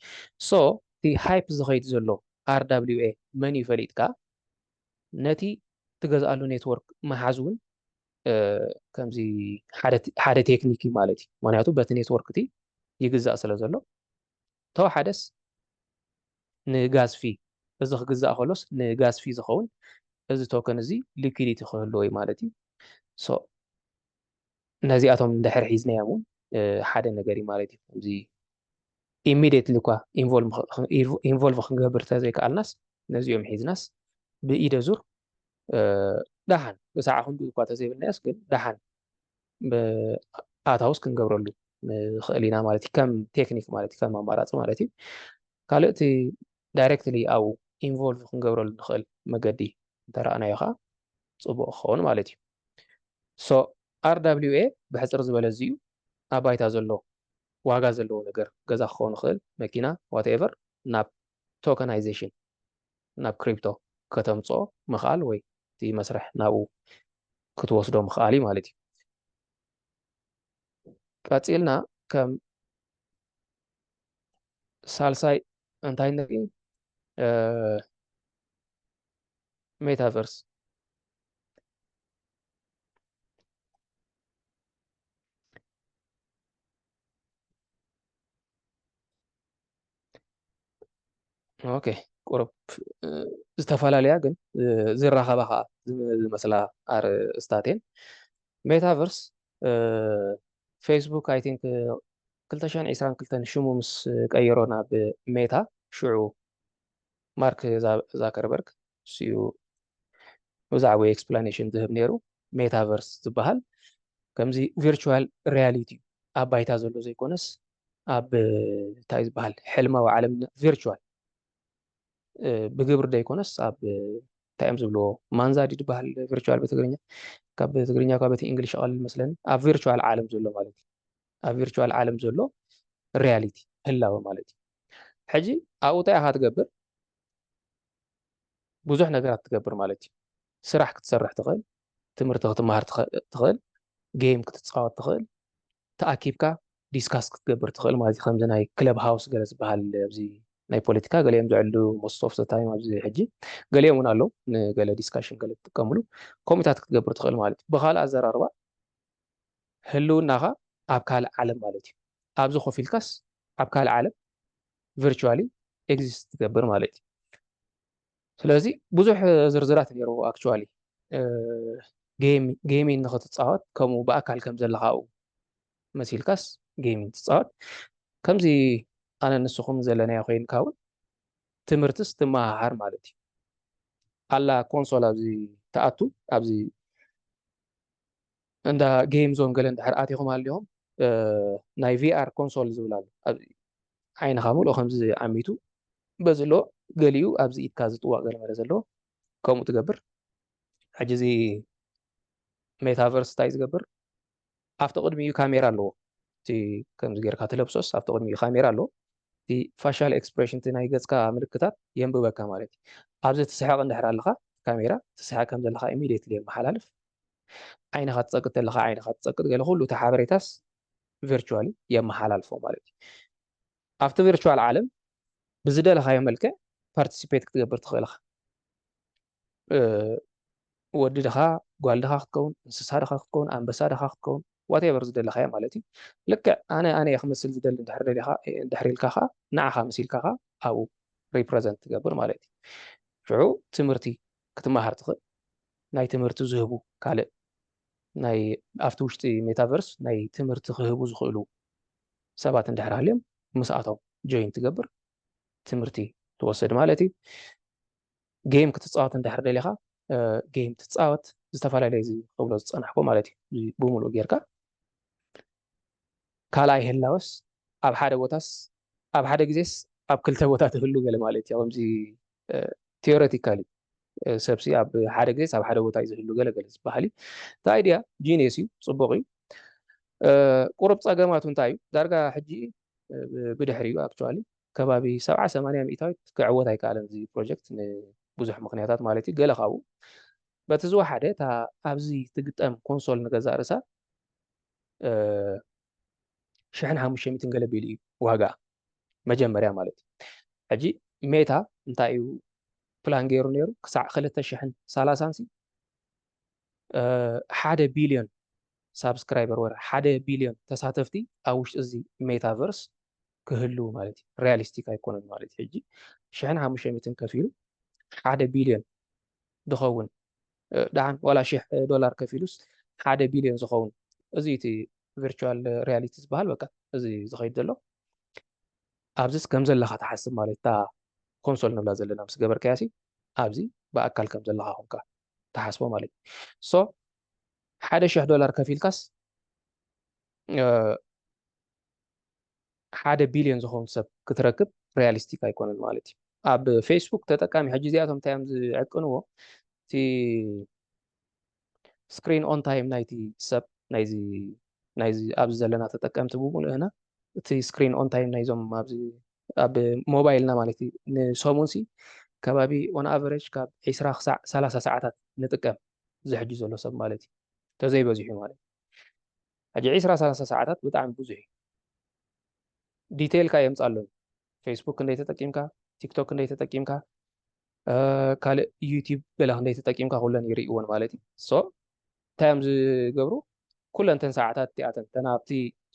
ሶ እቲ ሃይፕ ዝኸይድ ዘሎ RWA መን ይፈሊጥካ ነቲ ትገዝኣሉ ኔትወርክ መሓዝ እውን ከምዚ ሓደ ቴክኒክ ማለት እዩ ምክንያቱ በቲ ኔትወርክ እቲ ይግዛእ ስለ ዘሎ ተወሓደስ ንጋዝ ፊ እዚ ክግዛእ ከሎስ ንጋዝ ፊ ዝኸውን እዚ ቶከን እዚ ሊኩዲቲ ክህልዎ እዩ ማለት እዩ ሶ ነዚኣቶም እንድሕር ሒዝናዮም እውን ሓደ ነገር እዩ ማለት እዩ ከምዚ ኢሚዲየትሊ እኳ ኢንቮልቭ ክንገብር ተዘይከኣልናስ ነዚኦም ሒዝናስ ብኢደ ዙር ደሓን ብሳዕ ክንዱ እኳ ተዘይብልናያስ ግን ደሓን ኣታውስ ክንገብረሉ ንኽእል ኢና ማለት እዩ ከም ቴክኒክ ማለት እዩ ከም ኣማራፂ ማለት እዩ ካልእ እቲ ዳይሬክትሊ ኣብኡ ኢንቮልቭ ክንገብረሉ ንኽእል መገዲ እንተረኣናዮ ከዓ ፅቡቅ ክኸውን ማለት እዩ ሶ RWA ብሕፅር ዝበለ እዚ እዩ ኣብ ባይታ ዘሎ ዋጋ ዘለዎ ነገር ገዛ ክኸውን ይኽእል መኪና ዋትኤቨር ናብ ቶከናይዜሽን ናብ ክሪፕቶ ከተምፅኦ ምኽኣል ወይ እቲ መስርሕ ናብኡ ክትወስዶ ምኽኣል እዩ ማለት እዩ ቀፂልና ከም ሳልሳይ እንታይ ንርኢ ሜታቨርስ ኦኬ ቁርብ ዝተፈላለያ ግን ዝራኸባ ከዓ ዝመስላ ኣርእስታትን ሜታቨርስ ፌስቡክ ኣይ ቲንክ 2022 ሽሙ ምስ ቀይሮ ናብ ሜታ ሽዑ ማርክ ዛከርበርግ سيو وزعوي explanation ذهب نيرو metaverse تبهل كمزي virtual reality أب بايتا زلو زي كونس أب تايز بهال حلمة وعالم virtual بجبر داي كونس أب تايم زلو مانزا دي بهال virtual بتقرينيا كاب تقرينيا كاب تي إنجليش قال مثلا أب virtual عالم زلو مالتي أب virtual عالم زلو reality هلا ومالتي حجي أو تاي هاتقبر بوزح نقرات تقبر مالتي سرح كتسرح تخيل تمرت تمهار تخيل جيم كتتصاوت تخيل تأكيبك ديسكاس كتقبر تخيل مالتي خمسة ناي كلب هاوس جلس بهال بزي ناي بوليتيكا قال يوم زعلو most of the time بزي حجي قال يوم نالو قال ديسكاشن قال تكملوا كوميتات كتقبر تخيل مالتي بخال أزر أربع هلو ناها أبكال عالم مالتي أبزو خوفي الكاس أبكال عالم virtually exist تقبر مالتي سلازي بزح زرزرات نيرو actually جيمين نخط تصاوت كمو بأكل كم زلخاو مسيلكاس جيمين تصاوت كم زي أنا نسخهم زلنا يا خين كاون تمرتس تماهر مالتي على كونسول أبزي تأتو أبزي عند جيم زون قال عند حرقاتهم اليوم ناي في آر كونسول زولال عين خامل أو خمس عميتو بزلو قاليو أبزي إتكازت واقع مرزلو كم تقبر حجزي ميتافيرس تايز قبر أفتقد ميو كاميرا لو تي كم زغير كاتلبسوس أفتقد ميو كاميرا لو تي فاشال إكسبريشن تناي جزكا ملكتات ينبغى كمالتي أبزي تسحق عند حرالخا كاميرا تسحق كم زلخا immediately محلالف عين خات سقط لخا عين خات سقط قال كله تحابريتاس virtually يمحلالفو مالتي أفتو virtual عالم بزدا لخا يملكه participate كتقبر تخيلخ ودي دخا قال دخا تكون انسسا دخا تكون أنبسا دخا تكون whatever زد لخا مالتي لك أنا يا خمس زد اللي دحر لخا دحر الكخا نعخا مسيل كخا أو represent تقبر مالتي شعو تمرتي كتمهر تخيل ناي تمرتو زهبو كالي ناي أفتوشتي ميتافيرس ناي تمرتي خهبو زخلو سبات اندحر هاليم مساعتهم جوين تقبر تمرتي توصد مالتي جيم كتتصاوت اندحر دليخا جيم تتصاوت ዝተፋላለየ ዝኽብሎ ዝፀናሕኮ ማለት እዩ ብምሉእ ጌርካ ካልኣይ ህላወስ ኣብ ሓደ ቦታስ ኣብ ሓደ ግዜስ ኣብ ክልተ ቦታ ትህሉ ገለ ማለት እዩ ከምዚ ቴዎሬቲካሊ ሰብሲ ኣብ ሓደ ግዜስ ኣብ ሓደ ቦታ እዩ ዝህሉ ገለ ገለ ዝበሃል እዩ እቲ ኣይድያ ጂኒየስ እዩ ፅቡቅ እዩ ቁሩብ ፀገማቱ እንታይ እዩ ዳርጋ ሕጂ ብድሕሪ እዩ ኣክቹዋሊ ከባቢ 70-80 ሚእታዊት ክዕወት ኣይከኣለን እዚ ፕሮጀክት ንብዙሕ ምክንያታት ማለት እዩ ገለ ካብኡ በቲ ዝወሓደ እታ ኣብዚ ትግጠም ኮንሶል ንገዛእ ርእሳ 1500 ገለ ቢል እዩ ዋጋ መጀመርያ ማለት እዩ ሕጂ ሜታ እንታይ እዩ ፕላን ገይሩ ነይሩ ክሳዕ 2030 ሲ 1 ቢልዮን ሳብስክራይበር ወር 1 ቢልዮን ተሳተፍቲ ኣብ ውሽጢ እዚ ሜታቨርስ ክህልው ማለት እዩ ሪያሊስቲክ ኣይኮነን ማለት እዩ ሕጂ 1500 ከፊሉ 1 ቢልዮን ድኸውን دعان ولا شيء دولار كفيلوس 1 بليون زخون ازي تي فيرتشوال رياليتي زبال بقى ازي زخيد دلو ابزس كم زلخا تحسب مالي تا كونسول نبلا زلنا مس جبر كاسي ابزي باكل كم زلخا هونكا تحسبو مالي سو 1 دولار كفيل كاس 1 بليون زخون سب كتركب رياليستيك ايكون مالتي اب فيسبوك تتقامي حجي زياتهم تايم عقنو تي سكرين اون تايم نايتي سب نايزي ابز زلنا تتقمت بمول هنا تي سكرين اون تايم نايزوم ابز اب موبايلنا مالتي نسومونسي كبابي اون افريج كاب 20 ساعه 30 ساعات نتقم زحجي زلو سب مالتي تزي بزي مالتي اجي 20 30 ساعات بتاعم بزي ديتيل كا يمصالو فيسبوك اندي تتقيمكا تيك توك اندي تتقيمكا كال يوتيوب بلا اندي تتقيمكا كلن يريون مالتي سو تايم ዝገብሩ ኩለን ተን ሰዓታት እቲኣተን ተናብቲ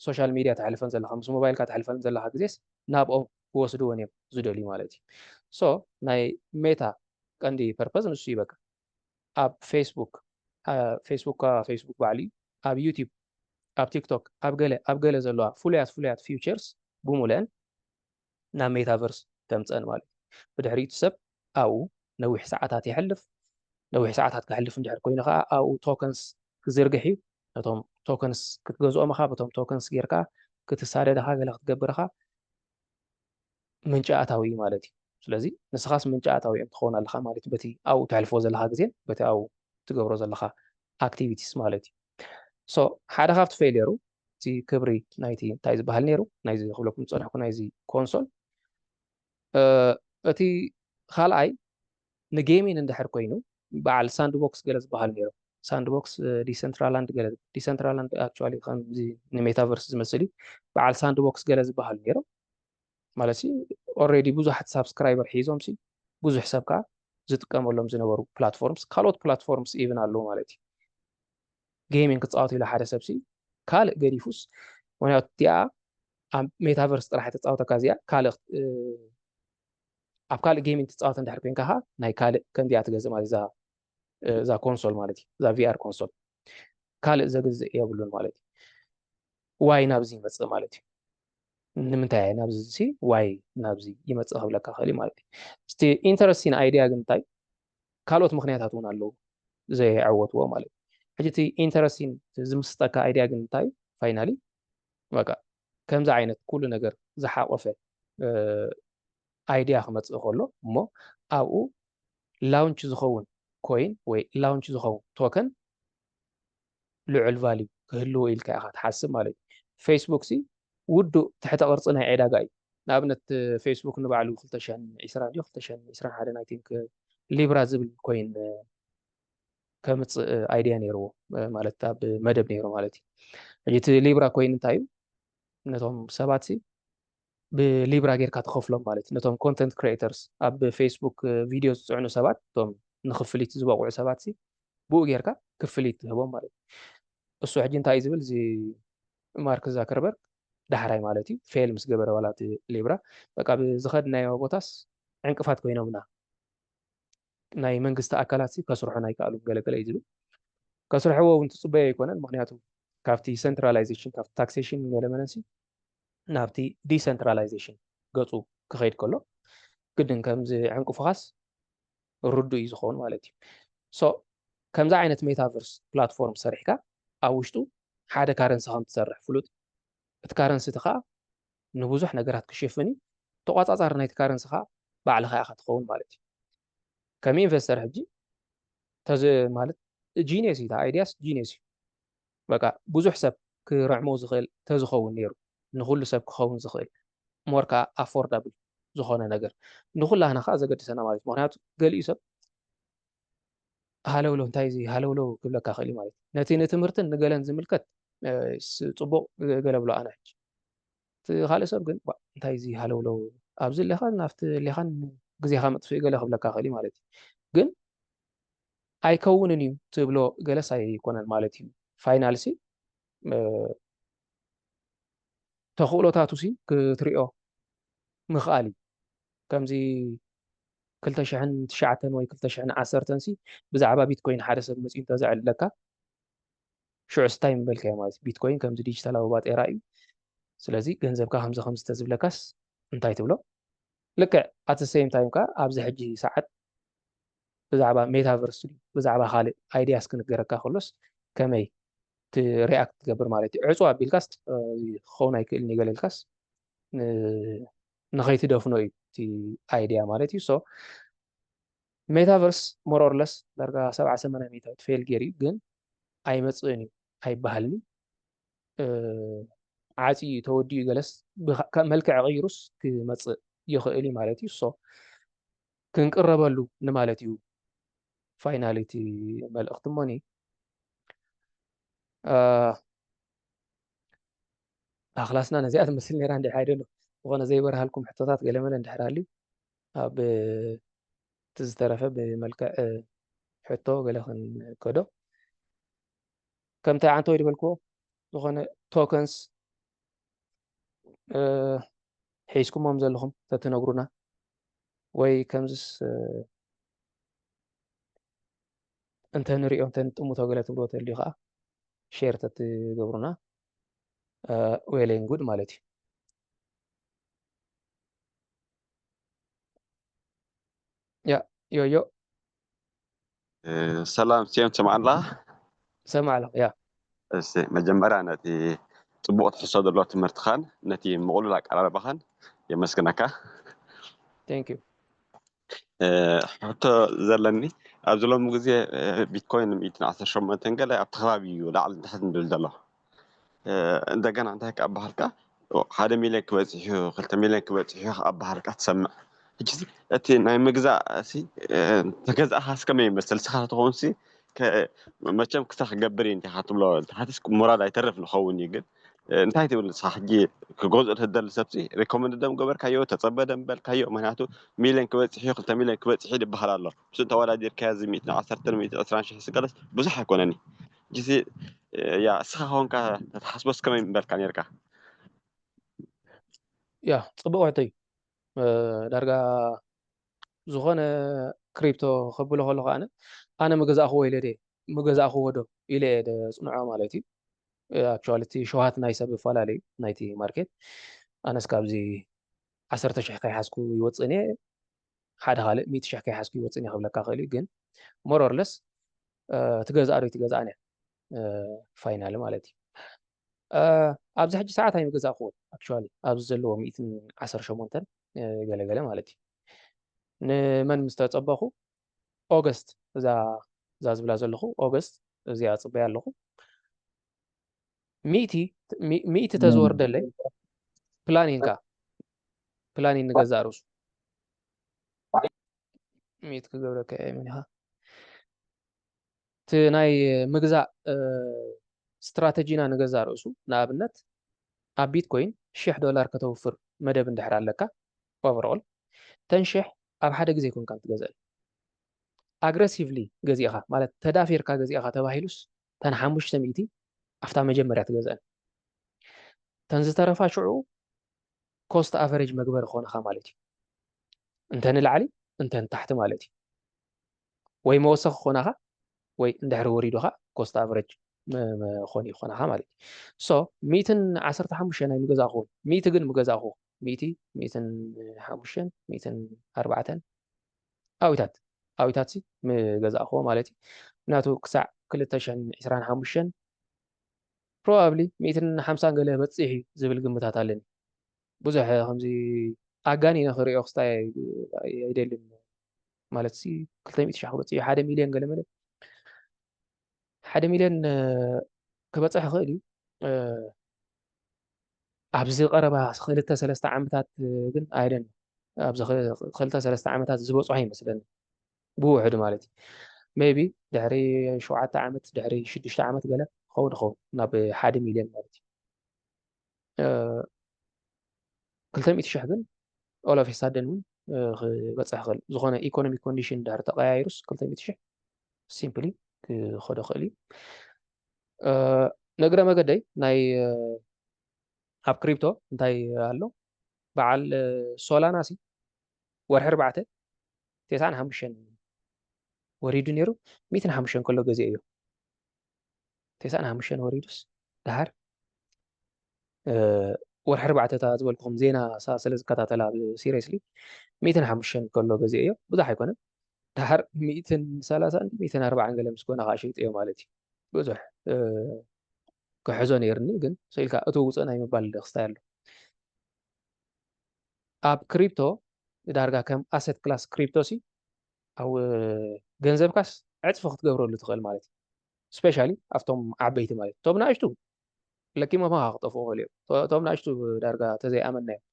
ሶሻል ሚድያ ተሓልፈን ዘለካ ምስ ሞባይልካ ተሓልፈን ዘለካ ግዜስ ናብኦም ክወስድዎን እዮም ዝደልዩ ማለት እዩ ሶ ናይ ሜታ ቀንዲ ፐርፐዝ ንሱ ይበቃ ኣብ ፌስቡክ ፌስቡክ ባዕሉ ኣብ ዩቲዩብ ኣብ ቲክቶክ ኣብ ገለ ዘለዋ ፍሉያት ፊውቸርስ ብሙልአን ናብ ሜታቨርስ ተምፀን ማለት እዩ ብድሕሪቱ ሰብ ኣብኡ نوح ساعات يحلف نوح ساعات كحلف እንድሕር ኮይኑ ከዓ ኣብኡ ቶከንስ ክዝርግሕ እዩ ነቶም ቶከንስ ክትገዝኦም ኢኻ በቶም ቶከንስ ጌርካ ክትሳደድኻ ገለ ክትገብር ኢኻ ምንጪ ኣታዊ እዩ ማለት እዩ ስለዚ ንስኻስ ምንጪ ኣታዊ እዮም ትኸውን ኣለኻ ማለት እዩ በቲ ኣብኡ ተሕልፎ ዘለኻ ግዜን በቲ ኣብኡ ትገብሮ ዘለኻ ኣክቲቪቲስ ማለት እዩ ሶ ሓደ ካብቲ ፌልየሩ እቲ ክብሪ ናይቲ እንታይ ዝበሃል ነይሩ ናይዚ ክብለኩም ዝፀንሕኩ ናይዚ ኮንሶል እቲ ካልኣይ ንጌሚን እንድሕር ኮይኑ በዓል ሳንድቦክስ ገለ ዝበሃል ነይሩ ሳንድቦክስ ዲሰንትራላንድ ገለ ዲሰንትራላንድ ኣክቹዋሊ ከምዚ ንሜታቨርስ ዝመስል እዩ በዓል ሳንድቦክስ ገለ ዝበሃል ነይሩ ማለት ኦልሬዲ ብዙሓት ሳብስክራይበር ሒዞም ብዙሕ ሰብ ከዓ ዝጥቀመሎም ዝነበሩ ፕላትፎርምስ ካልኦት ፕላትፎርምስ ኢቭን ኣለዉ ማለት እዩ ጌሚንግ ክትፃወት ኢሉ ሓደ ሰብ ካልእ ገዲፉስ ምክንያቱ እቲኣ ኣብ ሜታቨርስ ጥራሕ ተፃወተካ እዚኣ ካልእ ኣብ ካልእ ጌሚንግ ትፃወት እንድሕር ኮንካ ከዓ ናይ ካልእ ከምዚኣ ትገዝእ ማለት እዛ ኮንሶል ማለት እዩ እዛ ቪኣር ኮንሶል ካልእ ዘግዝእ የብሉን ማለት እዩ ዋይ ናብዚ ይመፅእ ማለት እዩ ንምንታይ ናብዚ ዋይ ናብዚ ይመፅእ ክብለካ ክእል ማለት እዩ እስቲ ኢንተረስቲን ኣይድያ ግን እንታይ ካልኦት ምክንያታት እውን ኣለዉ ዘይዕወትዎ ማለት እዩ ሕጂ እቲ ኢንተረስቲን ዝምስጠካ ኣይድያ ግን እንታይ ፋይናሊ በቃ ከምዚ ዓይነት ኩሉ ነገር ዝሓቆፈ ኣይድያ ክመፅእ ከሎ እሞ ኣብኡ ላውንች ዝኸውን ኮይን ወይ ላውንች ዝኸውን ቶከን ልዑል ቫልዩ ክህልዎ ኢልካ ኢኻ ትሓስብ ማለት እዩ ፌስቡክ ውዱእ ትሕተ ቅርፂ ናይ ዕዳጋ እዩ ንኣብነት ፌስቡክ ንባዕሉ 2020 2021 ናይ ቲንክ ሊብራ ዝብል ኮይን ከምፅእ ኣይድያ ነይርዎ ማለት ኣብ መደብ ነይሩ ማለት እዩ ሕጂ እቲ ሊብራ ኮይን እንታይ እዩ ነቶም ሰባት ብሊብራ ጌርካ ትኸፍሎም ማለት እዩ ነቶም ኮንተንት ክሪኤተርስ ኣብ ፌስቡክ ቪድዮ ዝፅዕኑ ሰባት እቶም ንክፍሊት ዝበቕዑ ሰባት ብኡ ጌርካ ክፍሊት ትህቦም ማለት እዩ እሱ ሕጂ እንታይ እዩ ዝብል እዚ ማርክ ዛከርበርግ ዳሕራይ ማለት እዩ ፌል ምስ ገበረ ዋላ እቲ ሊብራ በቃ ብዝኸድናዮ ቦታስ ዕንቅፋት ኮይኖምና ናይ መንግስቲ ኣካላት ከስርሑና ይከኣሉ ገለገለ እዩ ዝብል ከስርሕዎ እውን ትፅበዮ ኣይኮነን ምክንያቱ ካብቲ ሴንትራላይዜሽን ካብቲ ታክሴሽን ገለመለሲ ናብቲ ዲሰንትራላይዜሽን ገፁ ክኸይድ ከሎ ግድን ከምዚ ዕንቅፉኻስ ርዱ እዩ ዝኸውን ማለት እዩ ሶ ከምዚ ዓይነት ሜታቨርስ ፕላትፎርም ሰሪሕካ ኣብ ውሽጡ ሓደ ካረንሲ ከም ትሰርሕ ፍሉጥ እቲ ካረንሲ እቲ ከዓ ንብዙሕ ነገራት ክሽፍን እዩ ተቋፃፃሪ ናይቲ ካረንሲ ከዓ ባዕልኻ ኢኻ ትኸውን ማለት እዩ ከም ኢንቨስተር ሕጂ ተዚ ማለት ጂኒየስ እዩ ኣይድያስ ጂኒየስ እዩ በቃ ብዙሕ ሰብ ክረዕሞ ዝኽእል ተዝኸውን ነይሩ ንኩሉ ሰብ ክኸውን ዝኽእል ሞር ከዓ ኣፎርዳብል ዝኾነ ነገር ንኩላህና ከዓ ዘገድሰና ማለት እዩ ምክንያቱ ገሊኡ ሰብ ሃለውሎ እንታይ እዚ ሃለውሎ ክብለካ ክእል ማለት እዩ ነቲ ንትምህርትን ንገለን ዝምልከት ፅቡቅ ገለ ብሎ ኣነ ሕጂ እቲ ካልእ ሰብ ግን እንታይ እዚ ሃለውሎ ኣብዚ ሌኻን ናብቲ ሌኻን ግዜኻ መጥፍእ ገለ ክብለካ ክእል ማለት እዩ ግን ኣይከውንን እዩ ትብሎ ገለስ ኣይኮነን ማለት እዩ ፋይናል ተኽእሎታቱ ክትሪኦ ምኽኣል እዩ ከምዚ 2009 ወይ 2010 ብዛዕባ ቢትኮይን ሓደ ሰብ መፂኡ እንተዘዕልለካ ሽዑ ስታይ ምበልከዮ ማለት እዩ ቢትኮይን ከምዚ ዲጂታላዊ ባጤራ እዩ ስለዚ ገንዘብካ ከምዚ ተዝብለካስ እንታይ ትብሎ ልክዕ ኣት ሴም ታይም ከዓ ኣብዚ ሕጂ ሰዓት ብዛዕባ ሜታቨርስ ብዛዕባ ካልእ ኣይድያስ ክንገረካ ከሎስ ከመይ ሪኣክት ትገብር ማለት እዩ ዕፁ ኣቢልካስ ክኸውን ኣይክእልን ይገለልካስ ንኸይትደፍኖ እዩ እቲ ኣይድያ ማለት እዩ ሶ ሜታቨርስ ሞሮርለስ ዳርጋ 70-80 ሜታዊት ፌል ጌር እዩ ግን ኣይመፅእን እዩ ኣይበሃልኒ ዓፂ ተወዲኡ ገለስ መልክዕ ቀይሩስ ክመፅእ ይኽእል እዩ ማለት እዩ ሶ ክንቅረበሉ ንማለት እዩ ፋይናሊቲ መልእኽቲ እሞኒ ኣኽላስና ነዚኣ ትመስል ነራ እንዲ ሓይደሎ ዝኾነ ዘይበረሃልኩም ሕቶታት ገለመለ እንድሕር ሃልዩ ኣብ ትዝተረፈ ብመልክዕ ሕቶ ገለ ክንከዶ ከምቲ ዓንተ ወይ ድበልክዎ ዝኾነ ቶከንስ ሒዝኩሞም ዘለኹም ተትነግሩና ወይ ከምዝስ እንተንሪኦ እንተንጥሙቶ ገለ ትብሎ ተልዩ ከዓ ሼር ተትገብሩና ዌል ኤንድ ጉድ ማለት እዩ ያ يو يو سلام سيم سمع الله. سمع له يا مجمرة نتي ጽቡቕ ትሕሶ ዘለዎ ትምህርትኻን ነቲ ምቕሉል ኣቀራርባኻን የመስግነካ። ثانك يو ሕቶ ዘለኒ ኣብዚ ሎሚ ግዜ ቢትኮይን 118 ገለ ኣብቲ ከባቢ እዩ ላዕሊ ንታሕቲ ንብል ዘሎ እንደገና እንታይ ከኣባሃልካ 1 ሚልዮን ክበፅሕ እዩ 2 ሚልዮን ክበፅሕ እዩ ኣባሃልካ ትሰምዕ ሕጂ እቲ ናይ ምግዛእ ተገዛእኻ እስከመይ ይመስል ስኻ ትኸውን መቸም ክሳብ ክገብር እየ እንቲኻ ትብሎ ሓቲስ ሞራል ኣይተርፍ ንኸውን እዩ ግን እንታይ ትብል ንስኻ ሕጂ ክገዝኦ ትደሊ ሰብሲ ሪኮመንድ ደም ገበርካዮ ተፀበደ እምበልካዮ ምክንያቱ ሚልዮን ክበፅሕ እዩ 2 ሚልዮን ክበፅሕ እዩ ይበሃል ኣሎ ምስ ተወዳዲርካዮ እዚ 110 120 ሺሕ ስገለስ ብዙሕ ኣይኮነን ሕጂ ያ እስኻ ኾንካ ተሓስቦ እስከመይ እምበልካ ነርካ يا ጽቡቕ ሕቶ እዩ ዳርጋ ዝኾነ ክሪፕቶ ከብሎ ከለኹ ኣነ ምገዛእኽዎ ኢለ ደ ምገዛእኽዎ ዶ ኢለ ፅንዖ ማለት እዩ ኣክቹዋሊ እቲ ሸውሃት ናይ ሰብ ይፈላለዩ ናይቲ ማርኬት ኣነስ ካብዚ 10,000 ከይሓዝኩ ይወፅእ እየ ሓደ ካልእ 100,000 ከይሓዝኩ ይወፅእ እየ ክብለካ ክእል እዩ ግን ሞር ኦር ለስ ትገዛእ ዶ ይትገዛእን እያ ፋይናል ማለት እዩ ኣብዚ ሕጂ ሰዓት ኣይምገዛእኽዎን ኣክቹዋሊ ኣብዚ ዘለዎ 118 ገለገለ ማለት እዩ ንመን ምስ ተፀበኹ ኦገስት እዛ ዝብላ ዘለኹ ኦገስት እዚኣ ፅበያ ኣለኹ ሚእቲ ተዝወርደለይ ፕላኒን ንገዛእ ርእሱ ሚእቲ ክገብረካ ሚኒኻ እቲ ናይ ምግዛእ ስትራቴጂና ንገዛእ ርእሱ ንኣብነት ኣብ ቢትኮይን $1,000 ከተውፍር መደብ እንድሕር ኣለካ ኦቨርኦል ተንሽሕ ኣብ ሓደ ግዜ ኮንካ ትገዝእ ኣግሬሲቭሊ ገዚእኻ ማለት ተዳፊርካ ገዚእኻ ተባሂሉስ ተን 500 ኣፍታ መጀመርያ ትገዝአን ተን ዝተረፋ ሽዑ ኮስት ኣቨሬጅ መግበር ክኾንካ ማለት እዩ እንተን ንላዕሊ እንተን ታሕቲ ማለት እዩ ወይ መወሰኺ ክኾናኻ ወይ እንድሕር ወሪዱኻ ኮስት ኣቨሬጅ መኾን ይኾናኻ ማለት እዩ ሶ 115 ናይ ምገዛእኽዎ 100 ግን ምገዛእኽዎ 105 104 ኣዊታት ምገዛእኽዎ ማለት እዩ ምክንያቱ ክሳዕ 2025 ፕሮባብሊ 150 ገለ በፂሕ ዝብል ግምታት ኣለኒ ብዙሕ ከምዚ ኣጋኒነ ክሪኦ ክስታይ ኣይደልን ማለት 200,000 ክበፅሕ 1 ሚልዮን ገለ መለ 1 ሚልዮን ክበፅሕ ይኽእል እዩ ኣብዚ ቀረባ 2-3 ዓመታት ግን ኣይደን ኣብዚ 2-3 ዓመታት ዝበፅሖ ይመስለኒ ብውሕድ ማለት እዩ ሜቢ ድሕሪ 7 ዓመት ድሕሪ 6 ዓመት ገለ ክኸውን ናብ 1 ሚልዮን ማለት እዩ 200,000 ግን ኦል ኦፍ ሳደን እውን ክበፅሕ ይኽእል ዝኾነ ኢኮኖሚክ ኮንዲሽን ድሕሪ ተቀያይሩስ 200,000 ሲምፕሊ ክኸዶ ይኽእል እዩ ነግረ መገደይ ናይ ኣብ ክሪፕቶ እንታይ ኣሎ በዓል ሶላና ሲ ወርሒ 4 95 ወሪዱ ነይሩ 105 ከሎ ገዜ እዩ 95 ወሪዱስ ድሓር ወርሒ 4 እታ ዝበልኩኹም ዜና ስለ ዝከታተላ ሲሪየስሊ 105 ከሎ ገዜ እዩ ብዙሕ ኣይኮነን ድሓር 130 140 ገለ ምስ ኮነ ከዓ ሸይጥ እዮ ማለት እዩ ብዙሕ ክሕዞ ነይርኒ ግን ስኢልካ እቲ ውፅእ ናይ ምባል ክስታይ ኣሎ ኣብ ክሪፕቶ ዳርጋ ከም ኣሴት ክላስ ክሪፕቶ ሲ ኣብ ገንዘብካስ ዕፅፊ ክትገብረሉ ትኽእል ማለት እዩ ስፔሻሊ ኣብቶም ዓበይቲ ማለት እቶም ንኣሽቱ ለኪሞማ ክጠፍኡ ክኽእሉ እዮም እቶም ንኣሽቱ ዳርጋ ተዘይኣመና እዮም